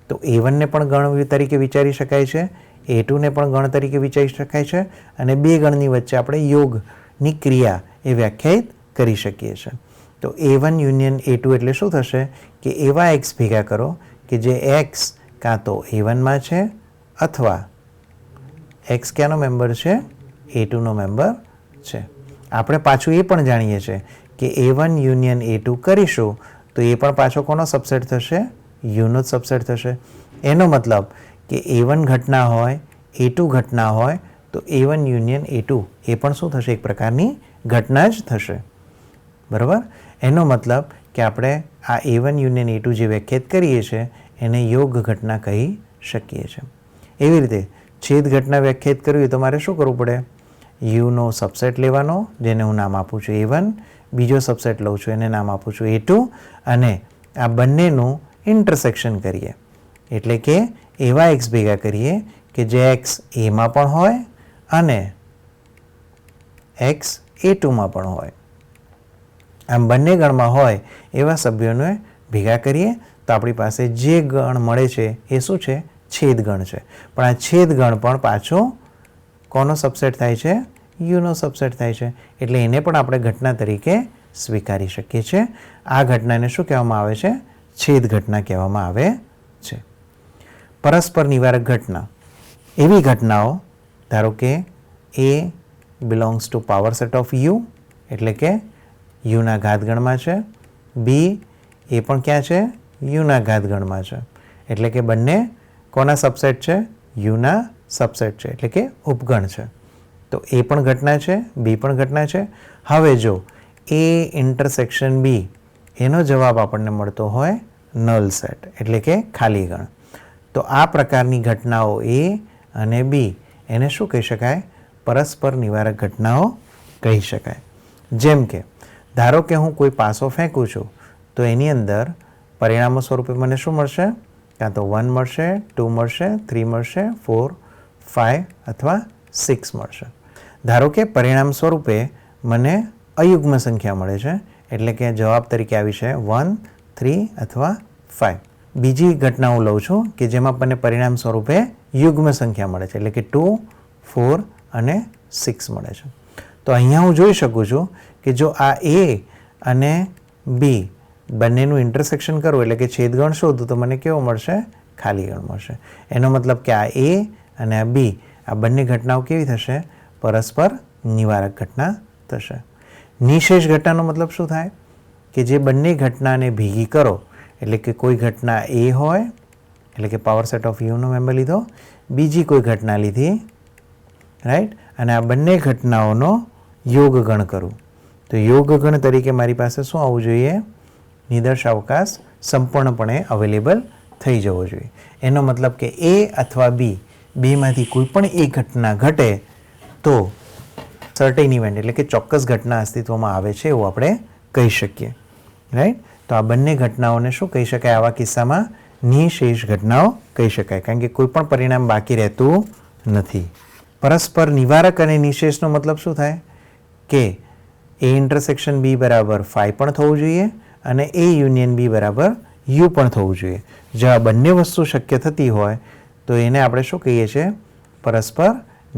તો A1ને પણ ગણ તરીકે વિચારી શકાય છે, A2ને પણ ગણ તરીકે વિચારી શકાય છે, અને બે ગણની વચ્ચે આપણે યોગની ક્રિયા એ વ્યાખ્યાયિત કરી શકીએ છીએ. તો A1 યુનિયન A2 એટલે શું થશે? કે એવા એક્સ ભેગા કરો કે જે એક્સ કાં તો A1માં છે અથવા એક્સ ક્યાંનો મેમ્બર છે? A2નો મેમ્બર છે. આપણે પાછું એ પણ જાણીએ છીએ કે A1 યુનિયન A2 કરીશું તો એ પણ પાછો કોનો સબસેટ થશે? યુનો જ સબસેટ થશે. એનો મતલબ કે A1 ઘટના હોય, A2 ઘટના હોય તો A1 યુનિયન A2 એ પણ શું થશે? એક પ્રકારની ઘટના જ થશે. બરાબર? એનો મતલબ કે આપણે આ A1 યુનિયન A2 જે વ્યાખ્યાયિત કરીએ છીએ એને યોગ ઘટના કહી શકીએ છીએ. એવી રીતે છેદ ઘટના વ્યાખ્યાયિત કરવી હોય તો મારે શું કરવું પડે? યુનો સબસેટ લેવાનો, જેને હું નામ આપું છું A1, બીજો સબસેટ લઉં છું એને નામ આપું છું A2, અને આ બંનેનું ઇન્ટરસેક્શન કરીએ. એટલે કે એવા એક્સ ભેગા કરીએ કે જે એક્સ એમાં પણ હોય અને એક્સ A2માં પણ હોય. આમ બંને ગણમાં હોય એવા સભ્યોને ભેગા કરીએ તો આપણી પાસે જે ગણ મળે છે એ શું છે? છેદ ગણ છે. પણ આ છેદ ગણ પણ પાછો કોનો સબસેટ થાય છે? યુનો સબસેટ થાય છે. એટલે એને પણ આપણે ઘટના તરીકે સ્વીકારી શકીએ છીએ. આ ઘટનાને શું કહેવામાં આવે છે? છેદ ઘટના કહેવામાં આવે છે. પરસ્પર નિવારક ઘટના. એવી ઘટનાઓ, ધારો કે A belongs to power set of U, એટલે કે યુના ઘાતગણમાં છે, બી એ પણ ક્યાં છે? યુના ઘાતગણમાં છે. એટલે કે બંને કોના સબસેટ છે? યુના સબસેટ છે, એટલે કે ઉપગણ છે. તો એ પણ ઘટના છે, બી પણ ઘટના છે. હવે જો A ઇન્ટરસેક્શન બી એનો જવાબ આપણને મળતો હોય નલ સેટ, એટલે કે ખાલી ગણ, તો આ પ્રકારની ઘટનાઓ A અને બી એને શું કહી શકાય? પરસ્પર નિવારક ઘટનાઓ કહી શકાય. જેમ કે ધારો કે હું કોઈ પાસો ફેંકું છું તો એની અંદર પરિણામો સ્વરૂપે મને શું મળશે? કાં તો 1 મળશે, 2 મળશે, 3 મળશે, 4, 5 અથવા 6 મળશે. ધારો કે પરિણામ સ્વરૂપે મને અયુગ્મ સંખ્યા મળે છે, એટલે કે જવાબ તરીકે આવી છે 1, 3 અથવા 5. બીજી ઘટના હું લઉં છું કે જેમાં મને પરિણામ સ્વરૂપે યુગ્મ સંખ્યા મળે છે, એટલે કે 2, 4 અને 6 મળે છે. તો અહીંયા હું જોઈ શકું છું કે જો આ A અને B બંનેનું ઇન્ટરસેક્શન કરું, એટલે કે છેદગણ શોધું, તો મને કેવો મળશે? ખાલી ગણ મળશે. એનો મતલબ કે આ A અને આ B આ બંને ઘટનાઓ કેવી થશે? પરસ્પર નિવારક ઘટના થશે. નિશેષ ઘટનાનો મતલબ શું થાય? કે જે બંને ઘટનાને ભેગી કરો, એટલે કે કોઈ ઘટના A હોય, એટલે કે પાવર સેટ ઓફ યુનો મેમ્બર લીધો, બીજી કોઈ ઘટના લીધી, રાઈટ, અને આ બંને ઘટનાઓનો યોગ ગણ કરું. તો યોગ ગણ તરીકે મારી પાસે શું આવવું જોઈએ? નિદર્શાવકાશ સંપૂર્ણપણે અવેલેબલ થઈ જવો જોઈએ. એનો મતલબ કે A અથવા B બેમાંથી કોઈ પણ એક ઘટના ઘટે તો સર્ટેન ઇવેન્ટ, એટલે કે ચોક્કસ ઘટના અસ્તિત્વમાં આવે છે એવું આપણે કહી શકીએ, રાઈટ. તો આ બંને ઘટનાઓને શું કહી શકાય? આવા કિસ્સામાં નિશેષ ઘટનાઓ કહી શકાય, કારણ કે કોઈ પણ પરિણામ બાકી રહેતું નથી. પરસ્પર નિવારક અને નિશેષનો મતલબ શું થાય? કે A ઇન્ટરસેક્શન B બરાબર 5 પણ થવું જોઈએ અને A યુનિયન B બરાબર U પણ થવું જોઈએ. જો આ બંને વસ્તુ શક્ય થતી હોય તો એને આપણે શું કહીએ છીએ? પરસ્પર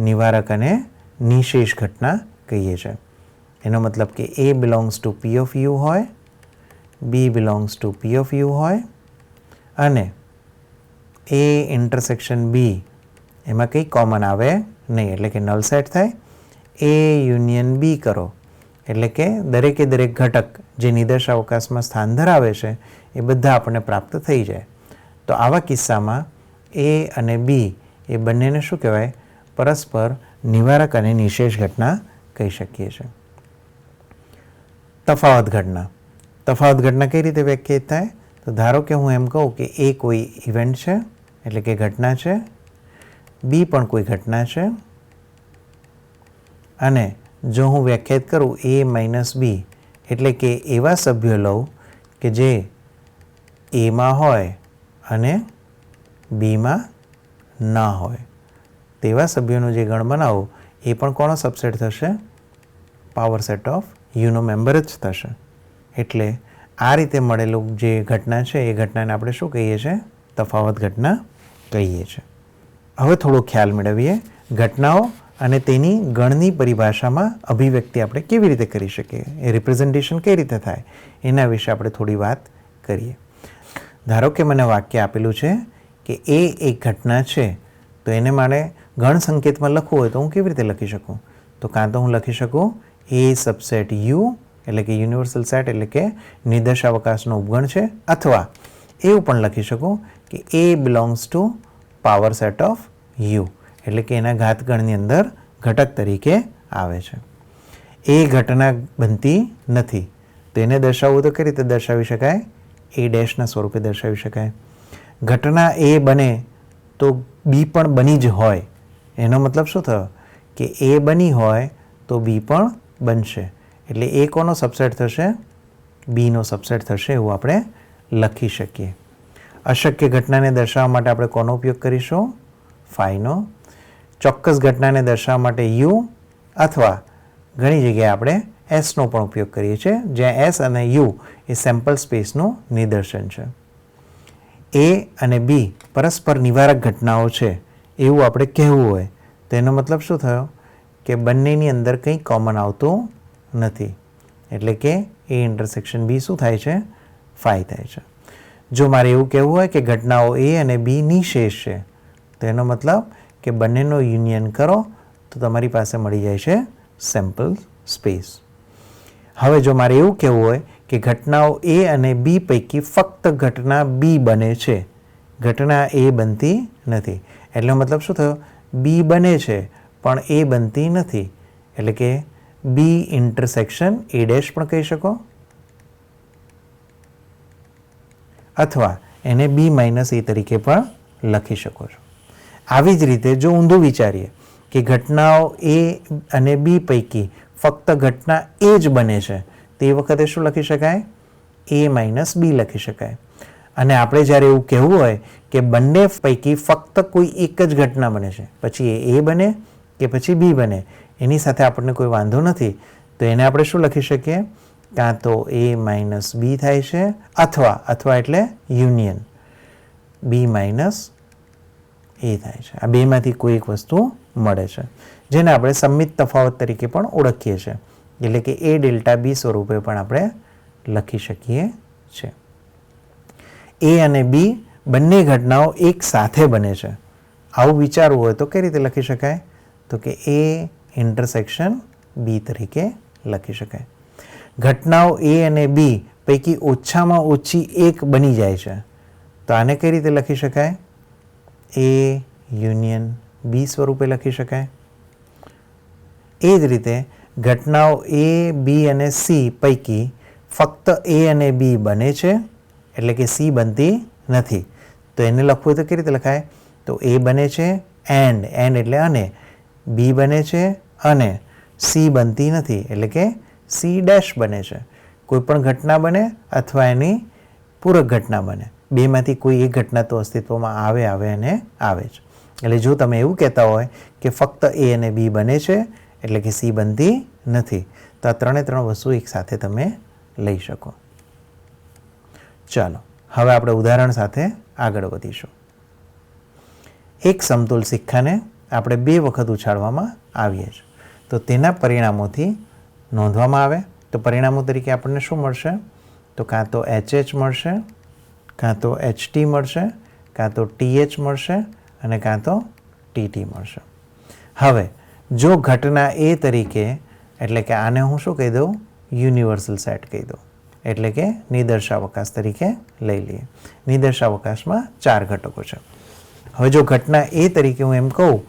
નિવારક અને નિશેષ ઘટના કહીએ છીએ. એનો મતલબ કે A belongs to P of U હોય, B belongs to P of U હોય અને A ઇન્ટરસેક્શન B એમાં કંઈ કોમન આવે નહીં, એટલે કે નલ સેટ થાય. A યુનિયન B કરો એટલે કે દરેકે દરેક ઘટક જે નિદર્શાવકાશમાં સ્થાન ધરાવે છે એ બધા આપણને પ્રાપ્ત થઈ જાય. તો આવા કિસ્સામાં A અને B એ બંનેને શું કહેવાય? પરસ્પર નિવારક અને નિશેષ ઘટના કહી શકીએ છીએ. તફાવત ઘટના કઈ રીતે વ્યાખ્યાયિત થાય? તો ધારો કે હું એમ કહું કે એ કોઈ ઇવેન્ટ છે, એટલે કે ઘટના છે, બી પણ કોઈ ઘટના છે, અને જો હું વ્યાખ્યાયિત કરું એ માઇનસ બી, એટલે કે એવા સભ્યો લઉં કે જે એમાં હોય અને બીમાં ના હોય, તેવા સભ્યોનો જે ગણ બનાવો એ પણ કોનો સબસેટ થશે? પાવર સેટ ઓફ યુનો મેમ્બર જ થશે. એટલે આ રીતે મળેલું જે ઘટના છે એ ઘટનાને આપણે શું કહીએ છીએ? તફાવત ઘટના કહીએ છીએ. હવે થોડો ખ્યાલ મેળવીએ ઘટનાઓ અને તેની ગણની પરિભાષામાં અભિવ્યક્તિ આપણે કેવી રીતે કરી શકીએ, એ રિપ્રેઝન્ટેશન કઈ રીતે થાય, એના વિશે આપણે થોડી વાત કરીએ. ધારો કે મને વાક્ય આપેલું છે કે એ એક ઘટના છે, તો એને મારે ગણ સંકેતમાં લખવું હોય તો હું કેવી રીતે લખી શકું? તો કાં તો હું લખી શકું એ સબસેટ યુ, એટલે કે યુનિવર્સલ સેટ, એટલે કે નિર્દેશાવકાશનો ઉપગણ છે, અથવા એવું પણ લખી શકું કે A belongs to power set of U, એટલે કે એના ઘાતગણની અંદર ઘટક તરીકે આવે છે. એ ઘટના બનતી નથી, તો એને દર્શાવવું તો કઈ રીતે દર્શાવી શકાય? એ ડેશના સ્વરૂપે દર્શાવી શકાય. ઘટના એ બને તો બી પણ બની જ હોય, એનો મતલબ શું થયો? કે એ બની હોય તો બી પણ બનશે, એટલે એ કોનો સબસેટ થશે? બીનો સબસેટ થશે, એવું આપણે લખી શકીએ. અશક્ય ઘટનાને દર્શાવવા માટે આપણે કોનો ઉપયોગ કરીશું? ફાઈનો. ચોક્કસ ઘટનાને દર્શાવવા માટે યુ, અથવા ઘણી જગ્યાએ આપણે એસનો પણ ઉપયોગ કરીએ છીએ, જ્યાં એસ અને યુ એ સેમ્પલ સ્પેસનું નિદર્શન છે. એ અને બી પરસ્પર નિવારક ઘટનાઓ છે એવું આપણે કહેવું હોય તો એનો મતલબ શું થયો? કે બંનેની અંદર કંઈ કોમન આવતું નથી, એટલે કે એ ઇન્ટરસેક્શન બી શું થાય છે? ફાઈ થાય છે. જો મારે એવું કહેવું હોય કે ઘટનાઓ એ અને બી નિશેષ છે, તો એનો મતલબ કે બંનેનો યુનિયન કરો તો તમારી પાસે મળી જાય છે સેમ્પલ સ્પેસ. હવે જો મારે એવું કહેવું હોય કે ઘટનાઓ એ અને બી પૈકી ફક્ત ઘટના બી બને છે, ઘટના એ બનતી નથી, એટલે મતલબ શું થયો? બી બને છે પણ એ બનતી નથી, એટલે કે બી ઇન્ટરસેક્શન એ ડેશ પણ કહી શકો, અથવા એને બી માઇનસ એ તરીકે પણ લખી શકો છો. આવી જ રીતે જો ઊંધું વિચારીએ કે ઘટનાઓ એ અને બી પૈકી ફક્ત ઘટના એ જ બને છે, તે વખતે શું લખી શકાય? એ માઇનસ બી લખી શકાય. અને આપણે જ્યારે એવું કહેવું હોય કે બંને પૈકી ફક્ત કોઈ એક જ ઘટના બને છે, પછી એ બને કે પછી બી બને, એની સાથે આપણને કોઈ વાંધો નથી, તો એને આપણે શું લખી શકીએ? કાં તો એ માઇનસ બી થાય છે, અથવા એટલે યુનિયન બી માઇનસ એ થાય છે. આ બેમાંથી કોઈ એક વસ્તુ મળે છે, જેને આપણે સંમિત તફાવત તરીકે પણ ઓળખીએ છીએ, એટલે કે એ ડેલ્ટા બી સ્વરૂપે પણ આપણે લખી શકીએ છીએ. એ અને બી બંને ઘટનાઓ એક સાથે બને છે, આવું વિચારવું હોય તો કઈ રીતે લખી શકાય? તો કે એ ઇન્ટરસેક્શન બી તરીકે લખી શકાય. ઘટનાઓ એ અને બી પૈકી ઓછામાં ઓછી એક બની જાય છે, તો આને કઈ રીતે લખી શકાય? એ યુનિયન બી સ્વરૂપે લખી શકાય. એ જ રીતે ઘટનાઓ એ, બી અને સી પૈકી ફક્ત એ અને બી બને છે, એટલે કે સી બનતી નથી, તો એને લખવું હોય તો કેવી રીતે લખાય? તો એ બને છે એન્ડ એટલે અને, બી બને છે અને સી બનતી નથી, એટલે કે સી ડેશ બને છે. કોઈ પણ ઘટના બને અથવા એની પૂરક ઘટના બને, બેમાંથી કોઈ એક ઘટના તો અસ્તિત્વમાં આવે અને આવે જ. એટલે જો તમે એવું કહેતા હોય કે ફક્ત એ અને બી બને છે, એટલે કે સી બનતી નથી, તો આ ત્રણે વસ્તુ એક સાથે તમે લઈ શકો. ચાલો હવે આપણે ઉદાહરણ સાથે આગળ વધીશું. એક સમતોલ સિક્કાને આપણે 2 વખત ઉછાળવામાં આવીએ છીએ, તો તેના પરિણામોથી નોંધવામાં આવે તો પરિણામો તરીકે આપણને શું મળશે? તો કાં તો HH મળશે, કાં તો HT મળશે, કાં તો TH મળશે અને કાં તો TT મળશે. હવે જો ઘટના એ તરીકે, એટલે કે આને હું શું કહી દઉં? યુનિવર્સલ સેટ કહી દઉં, એટલે કે નિદર્શાવકાશ તરીકે લઈ લઈએ. નિદર્શાવકાશમાં 4 ઘટકો છે. હવે જો ઘટના એ તરીકે હું એમ કહું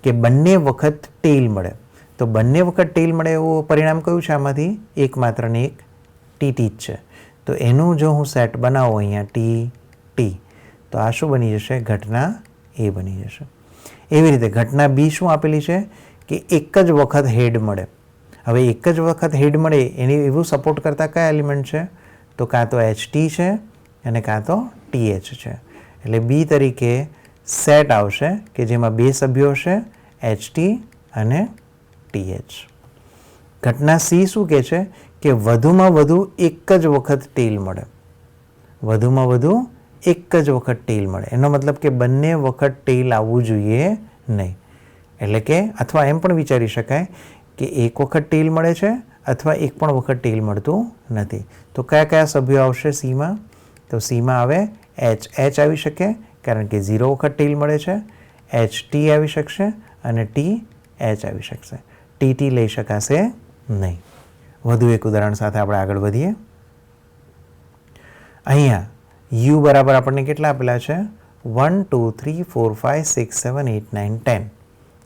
કે બંને વખત ટેલ મળે, તો બંને વખત ટેલ મળે એવું પરિણામ કયું છે આમાંથી? એકમાત્ર ને એક ટી જ છે. તો એનું જો હું સેટ બનાવું અહીંયા ટી, તો આ શું બની જશે? ઘટના એ બની જશે. એવી રીતે ઘટના બી શું આપેલી છે કે એક જ વખત હેડ મળે. હવે એક જ વખત હેડ મળે એની એવું સપોર્ટ કરતા કયા એલિમેન્ટ છે? તો કાં તો HT છે અને કાં તો TH છે. એટલે બી તરીકે સેટ આવશે કે જેમાં બે સભ્યો હશે, HT અને TH. ઘટના સી શું કહે છે કે વધુમાં વધુ એક જ વખત ટેલ મળે. વધુમાં વધુ એક જ વખત ટેલ મળે. એનો મતલબ કે બંને વખત ટેલ આવવું જોઈએ નહીં. એટલે કે અથવા એમ પણ વિચારી શકાય કે એક વખત ટેલ મળે છે અથવા એક પણ વખત ટેલ મળતું નથી. તો કયા કયા સભ્યો આવશે સીમાં? તો સીમાં આવે H આવી શકે કારણ કે 0 વખત ટેલ મળે છે, HT આવી શકશે અને TH આવી શકશે. TT લઈ શકાશે નહીં. વધુ એક ઉદાહરણ સાથે આપણે આગળ વધીએ. અહીંયા U બરાબર આપણને કેટલા આપેલા છે? 1, 2, 3, 4, 5, 6, 7, 8, 9, 10.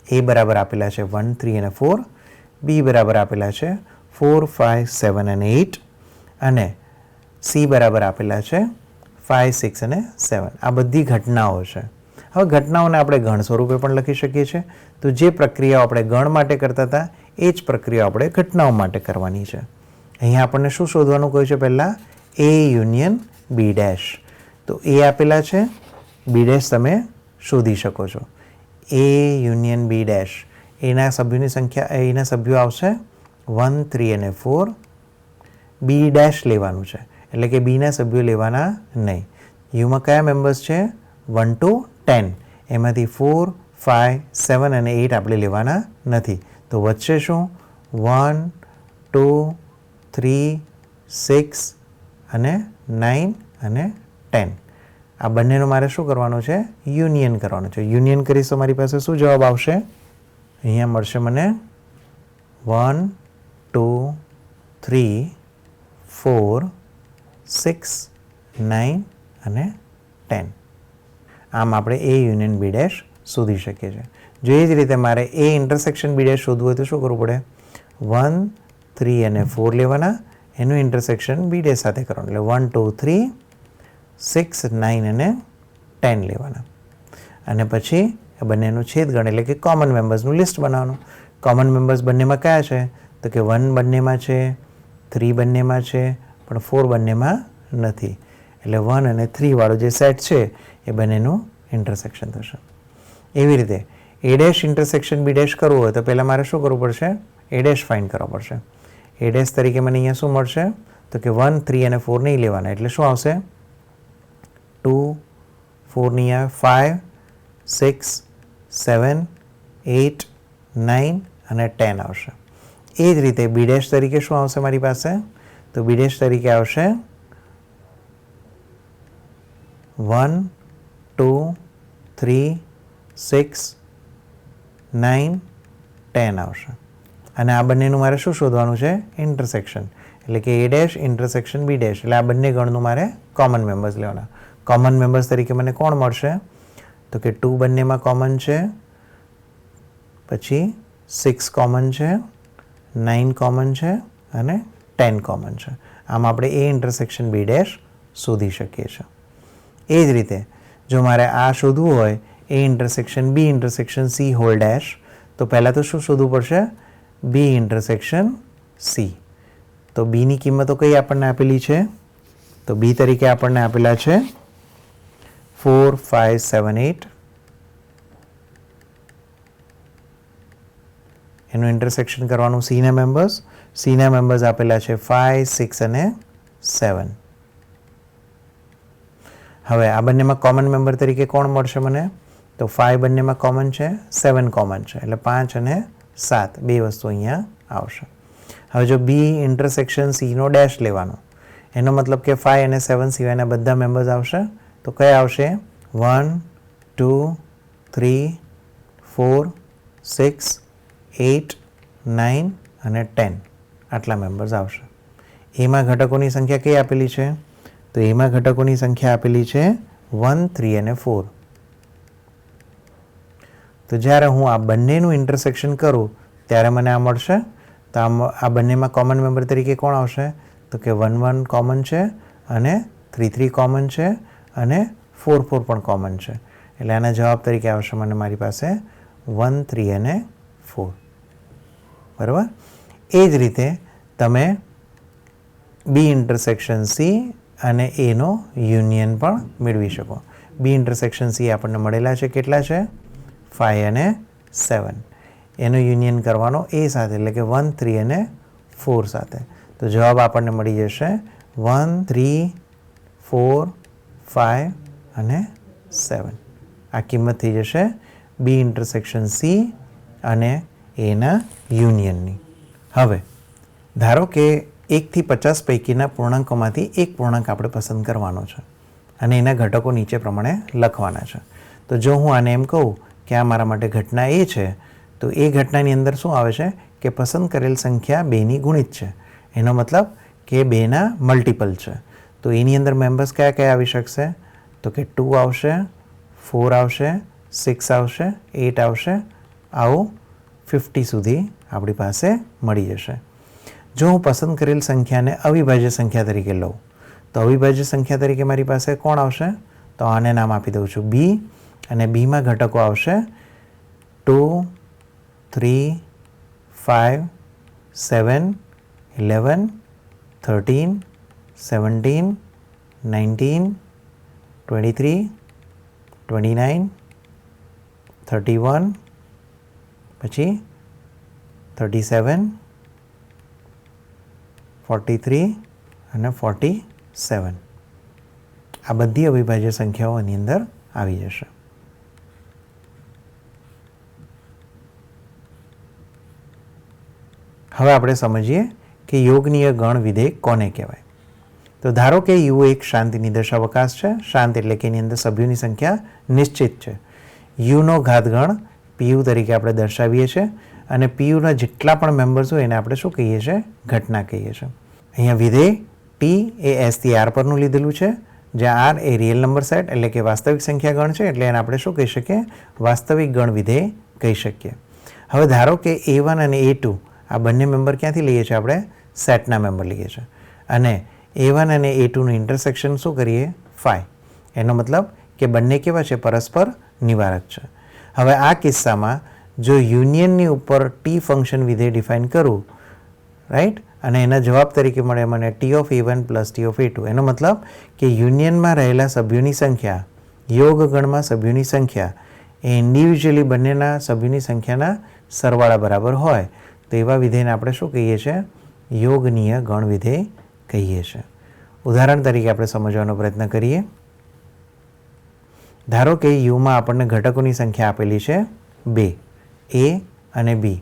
A બરાબર આપેલા છે 1, 3 અને 4. B બરાબર આપેલા છે 4, 5, 7 અને 8. અને C બરાબર આપેલા છે 5, 6 અને 7. આ બધી ઘટનાઓ છે. હવે ઘટનાઓને આપણે ગણ સ્વરૂપે પણ લખી શકીએ છીએ. તો જે પ્રક્રિયાઓ આપણે ગણ માટે કરતા હતા એ જ પ્રક્રિયાઓ આપણે ઘટનાઓ માટે કરવાની છે. અહીંયા આપણને શું શોધવાનું કહ્યું છે? પહેલાં A યુનિયન B ડેશ. તો A આપેલા છે, B ડેશ તમે શોધી શકો છો. A યુનિયન B ડેશ એના સભ્યોની સંખ્યા, એના સભ્યો આવશે 1, 3 અને 4. B ડેશ લેવાનું છે એટલે કે બીના સભ્યો લેવાના નહીં. યુમાં કયા મેમ્બર્સ છે? 1 to 10. એમાંથી 4, 5, 7 અને 8 આપણે લેવાના નથી. તો વચ્ચે શું? 1, 2, 3, 6 અને 9 અને 10. આ બંનેનો મારે શું કરવાનું છે? યુનિયન કરવાનું છે. યુનિયન કરીશ તો મારી પાસે શું જવાબ આવશે? અહીંયા મળશે મને 1, 2, 3, 4, 6, 9 અને 10. આમ આપણે A યુનિયન B ડેશ શોધી શકીએ છીએ. જો એ જ રીતે મારે A ઇન્ટરસેક્શન B ડેશ શોધવું હોય તો શું કરવું પડે? 1, 3 અને 4 લેવાના, એનું ઇન્ટરસેક્શન B ડેશ સાથે કરવાનું. એટલે 1, 2, 3, 6, 9 અને 10 લેવાના. અને પછી બંનેનું છેદગણ એટલે કે કોમન મેમ્બર્સનું લિસ્ટ બનાવવાનું. કોમન મેમ્બર્સ બંનેમાં કયા છે? તો કે 1 બંનેમાં છે, 3 બંનેમાં છે, પણ 4 બંનેમાં નથી. એટલે 1 અને 3 વાળો જે સેટ છે એ બંનેનું ઇન્ટરસેક્શન થશે. એવી રીતે A dash intersection B dash કરવું હોય તો પહેલાં મારે શું કરવું પડશે? A ડેશ ફાઇન્ડ કરવા પડશે. A ડેશ તરીકે મને અહીંયા શું મળશે? તો કે 1, 3 અને 4 નહીં લેવાના. એટલે શું આવશે? 2, 4 ની આવે 5, 6, 7, 8, 9 અને 10 આવશે. એ જ રીતે B ડેશ તરીકે શું આવશે મારી પાસે? તો B ડેશ તરીકે આવશે 1, 2, 3, 6, 9, 10 આવશે. અને આ બંનેનું મારે શું શોધવાનું છે? ઇન્ટરસેક્શન. એટલે કે A dash intersection B dash. એટલે આ બંને ગણનું મારે કોમન મેમ્બર્સ લેવાના. કોમન મેમ્બર્સ તરીકે મને કોણ મળશે? તો કે 2 બંનેમાં કોમન છે, પછી 6 કોમન છે, 9 કોમન છે અને 10 કોમન છે. આમ આપણે A ઇન્ટરસેક્શન B ડેશ શોધી શકીએ છીએ. એ જ રીતે જો મારે આ શોધવું હોય A intersection B intersection C whole dash, તો પહેલાં તો શું શોધવું પડશે? B intersection C. તો બીની કિંમતો કઈ આપણને આપેલી છે? તો B તરીકે આપણને આપેલા છે 4, 5, 7, 8. એનું ઇન્ટરસેક્શન કરવાનું Cના મેમ્બર્સ. Cના મેમ્બર્સ આપેલા છે 5, 6 અને 7. હવે આ બંનેમાં કોમન મેમ્બર તરીકે કોણ મળશે મને? તો 5 બંનેમાં કોમન છે, 7 કોમન છે. એટલે 5 અને 7 બે વસ્તુ અહીંયા આવશે. હવે જો B ઇન્ટરસેક્શન Cનો ડેશ લેવાનો, એનો મતલબ કે 5 અને 7 સિવાયના બધા મેમ્બર્સ આવશે. તો કયા આવશે? 1, 2, 3, 4, 6, 8, 9 અને 10 આટલા મેમ્બર્સ આવશે. એમાં ઘટકોની સંખ્યા કઈ આપેલી છે? તો એમાં ઘટકોની સંખ્યા આપેલી છે 1, 3 અને 4. તો જ્યારે હું આ બંનેનું ઇન્ટરસેક્શન કરું ત્યારે મને આ મળશે. તો આ બંનેમાં કોમન મેમ્બર તરીકે કોણ આવશે? તો કે 1 1 કોમન છે અને 3 3 કોમન છે અને 4 4 પણ કોમન છે. એટલે આના જવાબ તરીકે આવશે મને મારી પાસે 1 3 અને 4. બરાબર. એ જ રીતે તમે બી ઇન્ટરસેક્શન સી અને એનો યુનિયન પણ મેળવી શકો. બી ઇન્ટરસેક્શન સી આપણને મળેલા છે, કેટલા છે? 5 અને 7. એનો યુનિયન કરવાનો એ સાથે, એટલે કે 1 3 અને 4 સાથે. તો જવાબ આપણને મળી જશે 1 3 4 5 અને 7. આ કિંમત થઈ જશે બી ઇન્ટરસેક્શન સી અને એના યુનિયનની. હવે ધારો કે 1 થી 50 પૈકીના પૂર્ણાંકોમાંથી એક પૂર્ણાંક આપણે પસંદ કરવાનો છે અને એના ઘટકો નીચે પ્રમાણે લખવાના છે. તો જો હું આને એમ કહું કે આ મારા માટે ઘટના એ છે, તો એ ઘટનાની અંદર શું આવે છે કે પસંદ કરેલ સંખ્યા 2ની ગુણિત છે. એનો મતલબ કે 2ના મલ્ટિપલ છે. તો એની અંદર મેમ્બર્સ કયા કયા આવી શકશે? તો કે 2 આવશે, 4 આવશે, 6 આવશે, 8 આવશે. આવું 50 સુધી આપણી પાસે મળી જશે. જો હું પસંદ કરેલ સંખ્યાને અવિભાજ્ય સંખ્યા તરીકે લઉં, તો અવિભાજ્ય સંખ્યા તરીકે મારી પાસે કોણ આવશે? તો આને નામ આપી દઉં છું બી, અને બીમાં ઘટકો આવશે 2 3 5 7 11 13 17 19 23 29 31 પછી 37 43 અને 47. આ બધી અવિભાજ્ય સંખ્યાઓ એની અંદર આવી જશે. હવે આપણે સમજીએ કે યોગનીય ગણ વિધેય કોને કહેવાય. તો ધારો કે યુ એક શાંતિ નિદર્શાવકાશ છે. શાંત એટલે કે એની અંદર સભ્યોની સંખ્યા નિશ્ચિત છે. યુનો ઘાતગણ પીયુ તરીકે આપણે દર્શાવીએ છીએ અને પીયુના જેટલા પણ મેમ્બર્સ હોય એને આપણે શું કહીએ છીએ? ઘટના કહીએ છીએ. અહીંયા વિધેય ટી એ એસ થી આર પરનું લીધેલું છે, જ્યાં આર એ રિયલ નંબર સેટ એટલે કે વાસ્તવિક સંખ્યા ગણ છે, એટલે એને આપણે શું કહી શકીએ? વાસ્તવિક ગણ વિધેય કહી શકીએ. હવે ધારો કે A1 અને A2 આ બંને મેમ્બર ક્યાંથી લઈએ છીએ? આપણે સેટના મેમ્બર લઈએ છીએ અને A1 અને A2નું ઇન્ટરસેક્શન શું કરીએ? 5. એનો મતલબ કે બંને કેવા છે? પરસ્પર નિવારક છે. હવે આ કિસ્સામાં જો યુનિયનની ઉપર ટી ફંક્શન વિધેય ડિફાઇન કરું, રાઈટ, અને એના જવાબ તરીકે મળે મને T of A1 plus T of A2. એનો મતલબ કે યુનિયનમાં રહેલા સભ્યોની સંખ્યા, યોગ ગણમાં સભ્યોની સંખ્યા એ ઇન્ડિવિજ્યુઅલી બંનેના સભ્યોની સંખ્યાના સરવાળા બરાબર હોય તો એવા વિધેયને આપણે શું કહીએ છીએ? યોગનીય ગણ વિધેય કહીએ છીએ. ઉદાહરણ તરીકે આપણે સમજવાનો પ્રયત્ન કરીએ. ધારો કે યુમાં આપણને ઘટકોની સંખ્યા આપેલી છે 2, એ અને બી.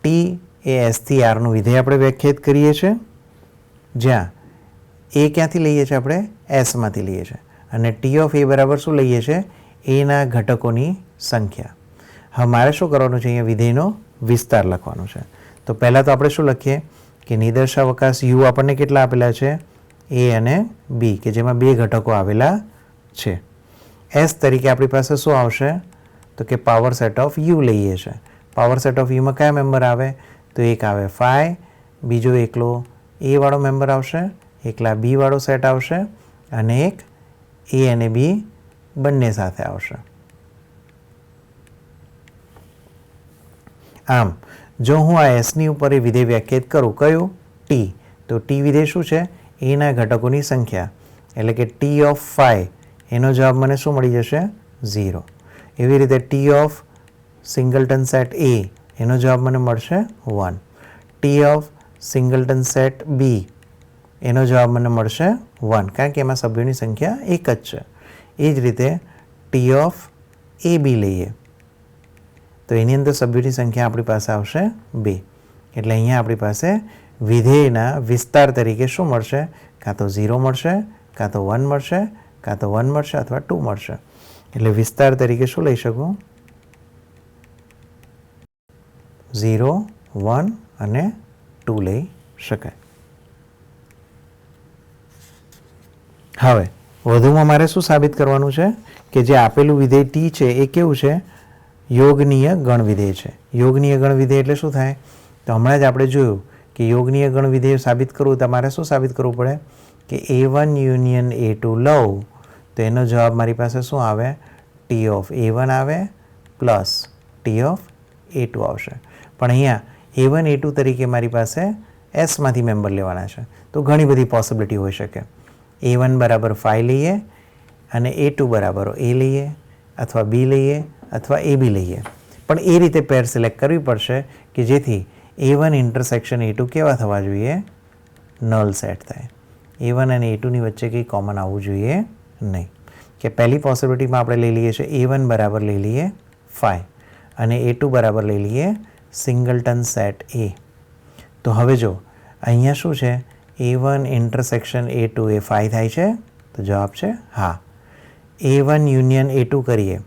ટી એ એસ થી આરનું વિધેય આપણે વ્યાખ્યાયિત કરીએ છીએ, જ્યાં એ ક્યાંથી લઈએ છીએ? આપણે એસમાંથી લઈએ છીએ અને ટી ઓફ એ બરાબર શું લઈએ છીએ? એના ઘટકોની સંખ્યા. હવે મારે શું કરવાનું છે? અહીંયા વિધેયનો વિસ્તાર લખવાનો છે. તો પહેલાં તો આપણે શું લખીએ કે નિદર્શાવકાશ યુ આપણને કેટલા આપેલા છે? એ અને બી, કે જેમાં 2 ઘટકો આવેલા છે. એસ તરીકે આપણી પાસે શું આવશે? તો કે પાવર સેટ ઓફ યુ લઈએ છીએ. પાવર સેટ ઓફ યુમાં કયા મેમ્બર આવે? તો એક આવે 5, બીજો એકલો એ વાળો મેમ્બર આવશે, એકલા બી વાળો સેટ આવશે અને એક એ અને બી બંને સાથે આવશે. આમ જો હું આ એસની ઉપર એ વિધેય વ્યાખ્યાયિત કરું, કયું? ટી. તો ટી વિધેય શું છે? એના ઘટકોની સંખ્યા, એટલે કે ટી ઓફ 5 એનો જવાબ મને શું મળી જશે? 0. એવી રીતે ટી ઓફ સિંગલટન સેટ એ એનો જવાબ મને મળશે 1. ટી ઓફ સિંગલટન સેટ બી એનો જવાબ મને મળશે 1, કારણ કે એમાં સભ્યોની સંખ્યા એક જ છે. એ જ રીતે ટી ઓફ એ બી લઈએ તો એની અંદર સભ્યોની સંખ્યા આપણી પાસે આવશે 2. એટલે અહીંયા આપણી પાસે વિધેયના વિસ્તાર તરીકે શું મળશે? કાં તો 0 મળશે, કાં તો 1 મળશે, કાં તો 1 મળશે અથવા 2 મળશે. એટલે વિસ્તાર તરીકે શું લઈ શકું? 0, 1 અને 2 લઈ શકાય. હવે વધુમાં મારે શું સાબિત કરવાનું છે? કે જે આપેલું વિધેય ટી છે એ કેવું છે? યોગનીય ગણ વિધેય છે. યોગનીય ગણ વિધેય એટલે શું થાય? તો હમણાં જ આપણે જોયું કે યોગનીય ગણ વિધેય સાબિત કરવું તમારે શું સાબિત કરવું પડે કે A1 યુનિયન A2 લઉં તો એનો જવાબ મારી પાસે શું આવે? T ઓફ A1 આવે પ્લસ T ઓફ A2 આવશે. પણ અહીંયા A1 A2 તરીકે મારી પાસે એસમાંથી મેમ્બર લેવાના છે, તો ઘણી બધી પોસિબિલિટી હોઈ શકે. A1 બરાબર 5 લઈએ અને A2 બરાબર A લઈએ અથવા B લઈએ અથવા AB લઈએ, પણ એ રીતે પેર સિલેક્ટ કરવી પડશે કે જેથી A1 ઇન્ટરસેક્શન A2 કેવા થવા જોઈએ? નલ સેટ થાય. A1 અને A2ની વચ્ચે કંઈ કોમન આવવું જોઈએ નહીં. કે પહેલી પોસિબિલિટીમાં આપણે લઈ લઈએ છીએ A1 બરાબર લઈ લઈએ 5 અને A2 બરાબર લઈ લઈએ સિંગલટન સેટ A. તો હવે જો અહીંયા શું છે? A1 ઇન્ટરસેક્શન A2 એ 5 થાય છે, તો જવાબ છે હા. A1 યુનિયન A2 કરીએ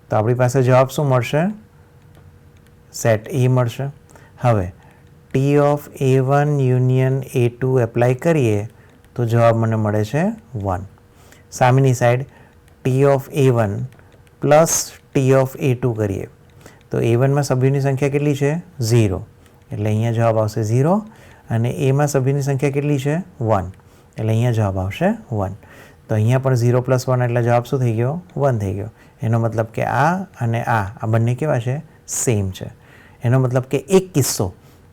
તો આપણી પાસે જવાબ શું મળશે? સેટ A મળશે. હવે T of A1 union A2 apply કરીએ તો જવાબ મને મળે છે 1. સામેની side T of A1 plus T of A2 કરીએ તો A1માં સભ્યોની સંખ્યા કેટલી છે? 0, એટલે અહીંયા જવાબ આવશે 0 અને Aમાં સભ્યોની સંખ્યા કેટલી છે? 1, એટલે અહીંયા જવાબ આવશે 1. તો અહીંયા પણ 0 + 1 એટલે જવાબ શું થઈ ગયો? 1 થઈ ગયો. એનો મતલબ કે આ અને આ બંને કેવા છે? સેમ છે. એનો મતલબ કે એક કિસ્સો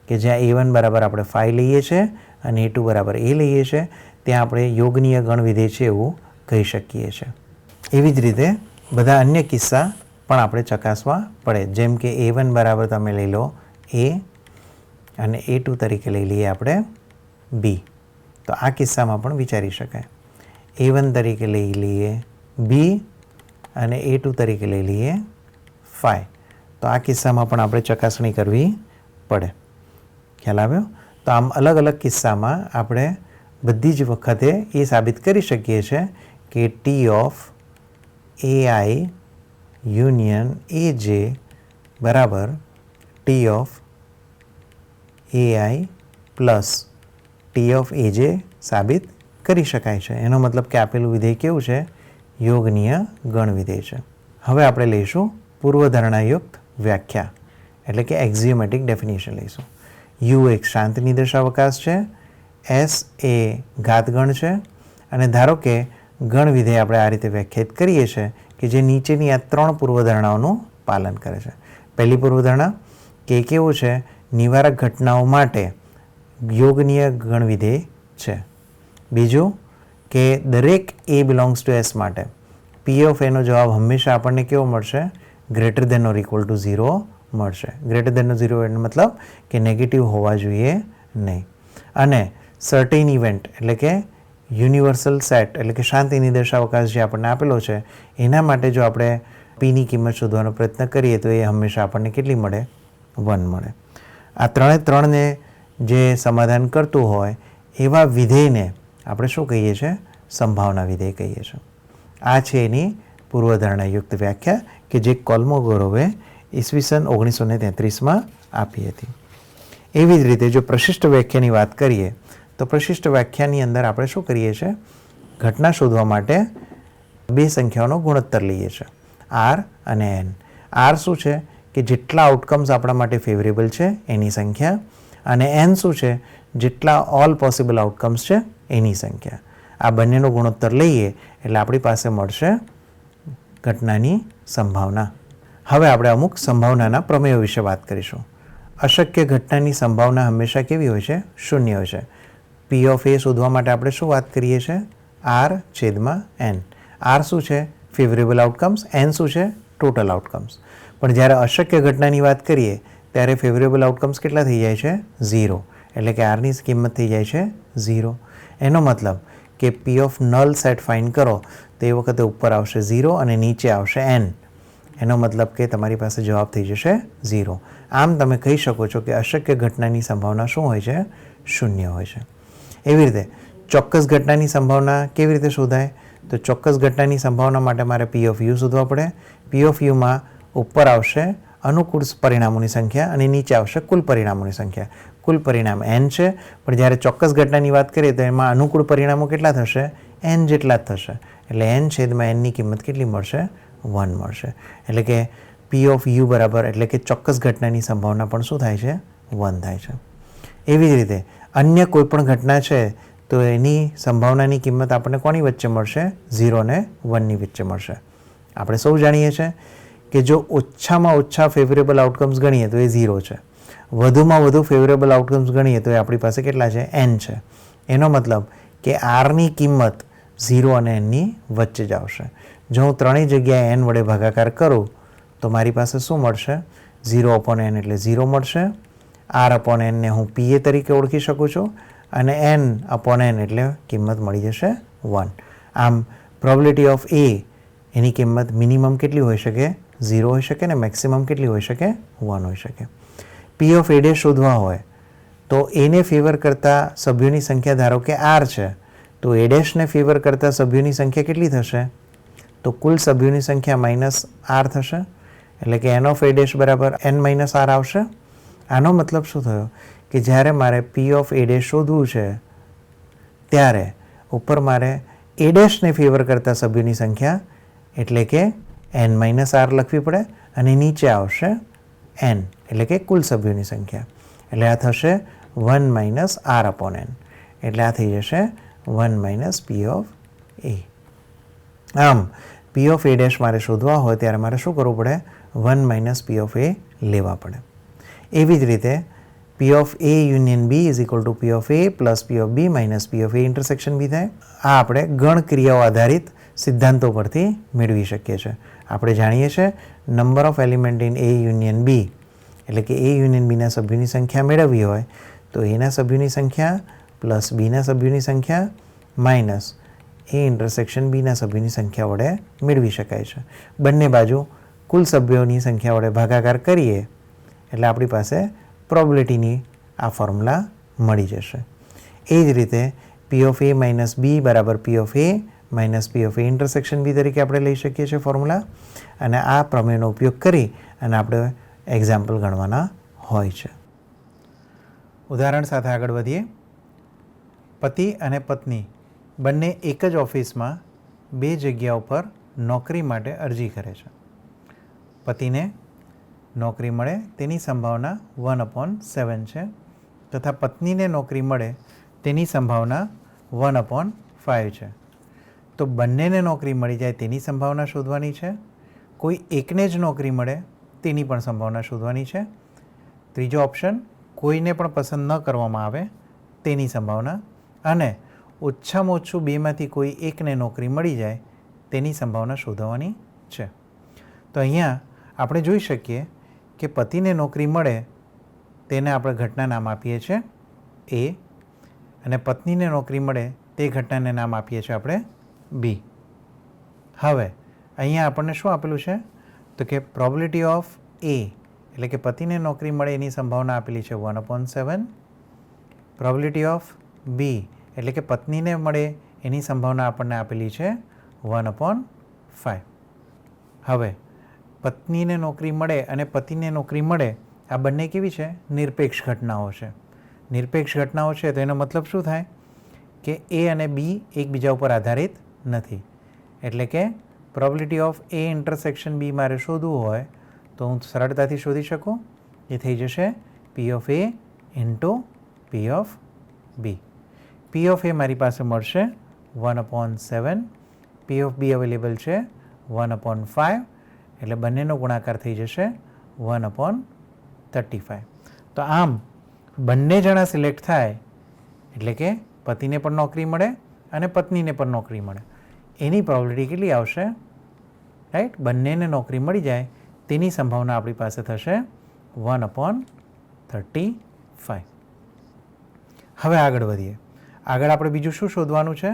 કે જ્યાં A1 બરાબર આપણે 5 લઈએ છીએ અને A2 બરાબર A લઈએ છીએ, ત્યાં આપણે યોગનીય ગણ વિધેય છે એવું કહી શકીએ છીએ. એવી જ રીતે બધા અન્ય કિસ્સા પણ આપણે ચકાસવા પડે, જેમ કે A1 બરાબર તમે લઈ લો A અને A2 તરીકે લઈ લઈએ આપણે B. તો આ કિસ્સામાં પણ વિચારી શકાય. A1 તરીકે લઈ લઈએ B અને A2 તરીકે લઈ લઈએ 5. તો આ કિસ્સામાં પણ આપણે ચકાસણી કરવી પડે. ખ્યાલ આવ્યો? તો આમ અલગ અલગ કિસ્સામાં આપણે બધી જ વખતે એ સાબિત કરી શકીએ છીએ કે T of AI union AJ બરાબર T of AI plus T of AJ સાબિત કરી શકાય છે. એનો મતલબ કે આપેલું વિધેય કેવું છે? યોગનીય ગણ વિધેય છે. હવે આપણે લઈશું પૂર્વધારણાયુક્ત વ્યાખ્યા, એટલે કે એક્ઝિયોમેટિક ડેફિનેશન લઈશું. U એક શાંત નિર્દેશાવકાશ છે, S એ ઘાતગણ છે અને ધારો કે ગણ વિધેય આપણે આ રીતે વ્યાખ્યાયિત કરીએ છીએ કે જે નીચેની આ 3 પૂર્વધારણાઓનું પાલન કરે છે. પહેલી પૂર્વધારણા કે કેવું છે? નિવારક ઘટનાઓ માટે યોગનીય ગણ વિધેય છે. બીજું કે દરેક A બિલોંગ્સ ટુ S માટે P ઓફ A નો જવાબ હંમેશા આપણને કેવો મળશે? Greater than or equal to 0 મળશે. ગ્રેટર દેન 0 એનો મતલબ કે નેગેટિવ હોવા જોઈએ નહીં. અને સર્ટેન ઇવેન્ટ એટલે કે યુનિવર્સલ સેટ એટલે કે શાંતિ નિર્દેશાવકાશ જે આપણને આપેલો છે એના માટે જો આપણે Pની કિંમત શોધવાનો પ્રયત્ન કરીએ તો એ હંમેશા આપણને કેટલી મળે? 1 મળે. આ ત્રણે ત્રણને જે સમાધાન કરતું હોય એવા વિધેયને આપણે શું કહીએ છીએ? સંભાવના વિધેય કહીએ છીએ. આ છે એની પૂર્વધારણાયુક્ત વ્યાખ્યા કે જે કોલ્મોગોરોવે ઈસવીસન 1933માં આપી હતી. એવી જ રીતે જો પ્રશિષ્ટ વ્યાખ્યાની વાત કરીએ તો પ્રશિષ્ટ વ્યાખ્યાની અંદર આપણે શું કરીએ છીએ? ઘટના શોધવા માટે બે સંખ્યાઓનો ગુણોત્તર લઈએ છીએ, R અને N. R શું છે? કે જેટલા આઉટકમ્સ આપણા માટે ફેવરેબલ છે એની સંખ્યા, અને N શું છે? જેટલા ઓલ પોસિબલ આઉટકમ્સ છે એની સંખ્યા. આ બંનેનો ગુણોત્તર લઈએ એટલે આપણી પાસે મળશે ઘટનાની સંભાવના. હવે આપણે અમુક સંભાવનાના પ્રમેયો વિશે વાત કરીશું. અશક્ય ઘટનાની સંભાવના હંમેશા કેવી હોય છે? 0 હોય છે. P ઓફ A શોધવા માટે આપણે શું વાત કરીએ છીએ? R/N. R શું છે? Favourable outcomes. N શું છે? Total outcomes. પણ જ્યારે અશક્ય ઘટનાની વાત કરીએ ત્યારે ફેવરેબલ આઉટકમ્સ કેટલા થઈ જાય છે? 0. એટલે કે Rની કિંમત થઈ જાય છે 0. એનો મતલબ કે P of null set find કરો તો એ વખતે ઉપર આવશે 0 અને નીચે આવશે N. એનો મતલબ કે તમારી પાસે જવાબ થઈ જશે 0. આમ તમે કહી શકો છો કે અશક્ય ઘટનાની સંભાવના શું હોય છે? 0 હોય છે. એવી રીતે ચોક્કસ ઘટનાની સંભાવના કેવી રીતે શોધાય? તો ચોક્કસ ઘટનાની સંભાવના માટે મારે P ઓફ U શોધવા પડે. P ઓફ Uમાં ઉપર આવશે અનુકૂળ પરિણામોની સંખ્યા અને નીચે આવશે કુલ પરિણામોની સંખ્યા. કુલ પરિણામ N છે, પણ જ્યારે ચોક્કસ ઘટનાની વાત કરીએ તો એમાં અનુકૂળ પરિણામો કેટલા થશે? N જેટલા જ થશે. એટલે N/Nની કિંમત કેટલી મળશે? 1 મળશે. એટલે કે પી ઓફ યુ બરાબર એટલે કે ચોક્કસ ઘટનાની સંભાવના પણ શું થાય છે? 1 થાય છે. એવી જ રીતે અન્ય કોઈ પણ ઘટના છે તો એની સંભાવનાની કિંમત આપણને કોની વચ્ચે મળશે? 0 અને 1ની વચ્ચે મળશે. આપણે સૌ જાણીએ છીએ કે જો ઓછામાં ઓછા ફેવરેબલ આઉટકમ્સ ગણીએ તો એ 0 છે. વધુમાં વધુ ફેવરેબલ આઉટકમ્સ ગણીએ તો એ આપણી પાસે કેટલા છે? n છે. એનો મતલબ કે આરની કિંમત 0 અને nની વચ્ચે જ આવશે. જો હું ત્રણેય જગ્યાએ n વડે ભાગાકાર કરું તો મારી પાસે શું મળશે? 0/n એટલે 0 મળશે. r/n ને હું pa તરીકે ઓળખી શકું છું અને n/n એટલે કિંમત મળી જશે 1. આમ પ્રોબેબિલિટી ઓફ a એની કિંમત મિનિમમ કેટલી હોઈ શકે? 0 હોઈ શકે ને મેક્સિમમ કેટલી હોઈ શકે? 1 હોઈ શકે. પી ઓફ a શોધવા હોય તો એને ફેવર કરતા સભ્યોની સંખ્યા ધારો કે r છે તો a ને ફેવર કરતા સભ્યોની સંખ્યા કેટલી થશે? તો કુલ સભ્યોની સંખ્યા માઇનસ r થશે. એટલે કે n ઓફ a બરાબર n - r આવશે. આનો મતલબ શું થયો કે જ્યારે મારે પી ઓફ a શોધવું છે ત્યારે ઉપર મારે a ને ફેવર કરતા સભ્યોની સંખ્યા એટલે કે n - r લખવી પડે અને નીચે આવશે n એટલે કે કુલ સભ્યોની સંખ્યા. એટલે આ થશે 1 - r/n. એટલે આ થઈ જશે 1 - p ઓફ a. આમ પી ઓફ a મારે શોધવા હોય ત્યારે મારે શું કરવું પડે? 1 - p ઓફ a લેવા પડે. એવી જ રીતે P of a union B is equal to P of a plus P of B minus P of a intersection B થાય. આ આપણે ગણ ક્રિયાઓ આધારિત સિદ્ધાંતો પરથી મેળવી શકીએ છીએ. આપણે જાણીએ છીએ number of element in a union B એટલે કે a યુનિયન બીના સભ્યોની સંખ્યા મેળવવી હોય તો એના સભ્યોની સંખ્યા પ્લસ બીના સભ્યોની સંખ્યા માઇનસ એ ઇન્ટરસેક્શન બીના સભ્યોની સંખ્યા વડે મેળવી શકાય છે. બંને બાજુ કુલ સભ્યોની સંખ્યા વડે ભાગાકાર કરીએ એટલે આપણી પાસે પ્રોબેબિલિટીની આ ફોર્મ્યુલા મળી જશે. એ જ રીતે P of a minus B બરાબર P of a minus P of a intersection B તરીકે આપણે લઈ શકીએ છીએ ફોર્મ્યુલા. અને આ પ્રમેયનો ઉપયોગ કરી અને આપણે એક્ઝામ્પલ ગણવાના હોય છે. ઉદાહરણ સાથે આગળ વધીએ. પતિ અને પત્ની બંને એક જ ઓફિસમાં બે જગ્યાઓ પર નોકરી માટે અરજી કરે છે. પતિને નોકરી મળે તેની સંભાવના 1/7 છે તથા પત્નીને નોકરી મળે તેની સંભાવના 1/5 છે. તો બંનેને નોકરી મળી જાય તેની સંભાવના શોધવાની છે. કોઈ એકને જ નોકરી મળે તેની પણ સંભાવના શોધવાની છે. ત્રીજો ઓપ્શન કોઈને પણ પસંદ ન કરવામાં આવે તેની સંભાવના અને ઓછામાં ઓછું બેમાંથી કોઈ એકને નોકરી મળી જાય તેની સંભાવના શોધવાની છે. તો અહીંયા આપણે જોઈ શકીએ કે પતિને નોકરી મળે તેને આપણે ઘટના નામ આપીએ છીએ એ અને પત્નીને નોકરી મળે તે ઘટનાને નામ આપીએ છીએ આપણે બી. હવે અહીંયા આપણને શું આપેલું છે? તો કે પ્રોબેબિલિટી ઓફ એ એટલે કે પતિને નોકરી મળે એની સંભાવના આપેલી છે 1/7. પ્રોબેબિલિટી ઓફ બી એટલે કે પત્નીને મળે એની સંભાવના આપણને આપેલી છે 1/5. હવે પત્નીને નોકરી મળે અને પતિને નોકરી મળે આ બંને કેવી છે? નિરપેક્ષ ઘટનાઓ છે. નિરપેક્ષ ઘટનાઓ છે તો એનો મતલબ શું થાય કે એ અને બી એકબીજા ઉપર આધારિત નથી. એટલે કે પ્રોબેબિલિટી ઓફ એ ઇન્ટરસેક્શન બી મારે શોધવું હોય તો હું સરળતાથી શોધી શકું. એ થઈ જશે P of A into P of B. P of A મારી પાસે મળશે 1/7. પી ઓફ બી અવેલેબલ છે 1/5 એટલે બંનેનો ગુણાકાર થઈ જશે 1/35. તો આમ બંને જણા સિલેક્ટ થાય એટલે કે પતિને પણ નોકરી મળે અને પત્નીને પણ નોકરી મળે એની પ્રોબેબિલિટી કેટલી આવશે? રાઈટ, બંનેને નોકરી મળી જાય તેની સંભાવના આપણી પાસે થશે 1/35. હવે આગળ વધીએ. આગળ આપણે બીજું શું શોધવાનું છે?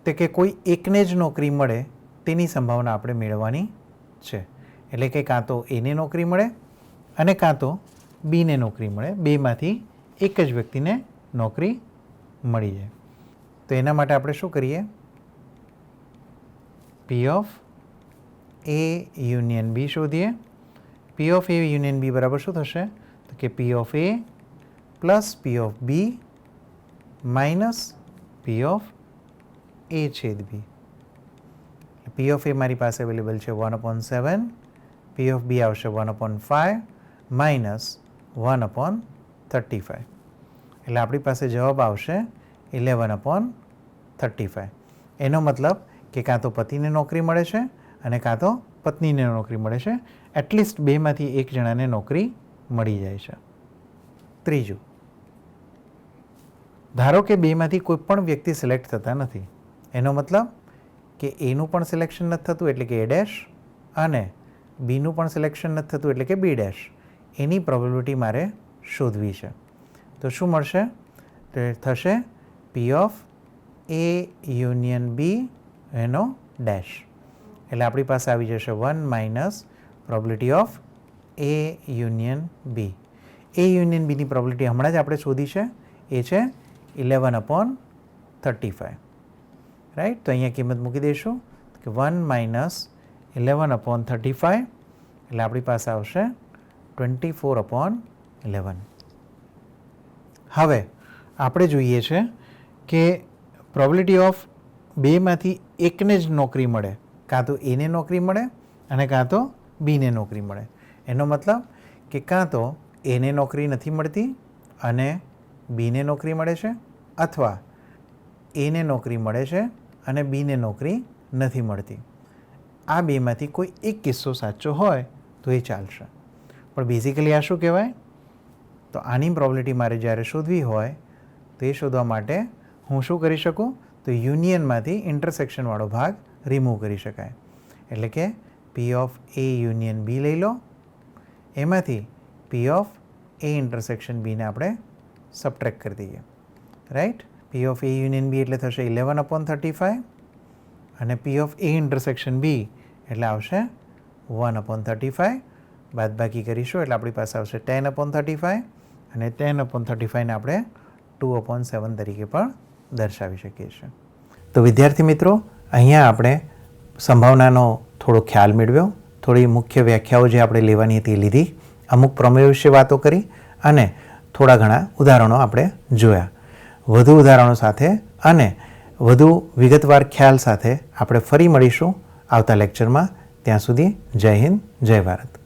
તો કે કોઈ એકને જ નોકરી મળે તેની સંભાવના આપણે મેળવવાની છે. એટલે કે કાં તો એને નોકરી મળે અને કાં તો બીને નોકરી મળે. બેમાંથી એક જ વ્યક્તિને નોકરી મળી જાય. તો એના માટે આપણે શું કરીએ? પી ઓફ એ યુનિયન બી શોધીએ. પી ઓફ એ યુનિયન બી બરાબર શું થશે? તો કે P of A plus P of B minus P of A છેદ B. P P of A મારી પાસે અવેલેબલ છે 1/7, પી ઓફ બી આવશે 1/5 માઇનસ 1/35. એટલે આપણી પાસે જવાબ આવશે 11/35. એનો મતલબ કે કાં તો પતિને નોકરી મળે છે અને કાં તો પત્નીને નોકરી મળે છે. એટલીસ્ટ બેમાંથી એક જણાને નોકરી મળી જાય છે. ત્રીજું, ધારો કે બેમાંથી કોઈ પણ વ્યક્તિ સિલેક્ટ થતા નથી. એનો મતલબ કે એનું પણ સિલેક્શન નથી થતું એટલે કે એ ડેશ, અને બીનું પણ સિલેક્શન નથી થતું એટલે કે બી ડેશ. એની પ્રોબેબિલિટી મારે શોધવી છે. તો શું મળશે? તો એ થશે પી ઓફ એ યુનિયન બી એનો ડેશ. એટલે આપણી પાસે આવી જશે 1 minus probability of A union B. A union બીની પ્રોબેબિલિટી હમણાં જ આપણે શોધી છે, એ છે 11/35. રાઈટ? તો અહીંયા કિંમત મૂકી દઈશું કે 1 માઇનસ 11/35 એટલે આપણી પાસે આવશે 24/11. હવે આપણે જોઈએ છે કે પ્રોબેબિલિટી ઓફ બેમાંથી એકને જ નોકરી મળે. કાં તો એને નોકરી મળે અને કાં તો બીને નોકરી મળે. એનો મતલબ કે કાં તો એને નોકરી નથી મળતી અને બીને નોકરી મળે છે, અથવા એને નોકરી મળે છે અને બીને નોકરી નથી મળતી. આ બેમાંથી કોઈ એક કિસ્સો સાચો હોય તો એ ચાલશે. પણ બેઝિકલી આ શું કહેવાય? તો આની પ્રોબેબિલિટી મારે જ્યારે શોધવી હોય તો એ શોધવા માટે હું શું કરી શકું? તો યુનિયનમાંથી ઇન્ટરસેક્શનવાળો ભાગ રિમૂવ કરી શકાય. એટલે કે પી ઓફ એ યુનિયન બી લઈ લો, એમાંથી પી ઓફ એ ઇન્ટરસેક્શન બીને આપણે સબટ્રેક્ટ કરી દઈએ. Right? P of A union B એટલે થશે 11/35 અને પી ઓફ એ ઇન્ટરસેક્શન બી એટલે આવશે 1/35. બાદબાકી કરીશું એટલે આપણી પાસે આવશે 10/35 અને 10/35ને આપણે 2/7 તરીકે પણ દર્શાવી શકીએ છીએ. તો વિદ્યાર્થી મિત્રો, અહીંયા આપણે સંભાવનાનો થોડો ખ્યાલ મેળવ્યો, થોડી મુખ્ય વ્યાખ્યાઓ જે આપણે લેવાની હતી લીધી, અમુક પ્રમેય વિશે વાતો કરી અને થોડા ઘણા ઉદાહરણો આપણે જોયા. વધુ ઉદાહરણો સાથે અને વધુ વિગતવાર ખ્યાલ સાથે આપણે ફરી મળીશું આવતા લેક્ચરમાં. ત્યાં સુધી જય હિન્દ, જય ભારત.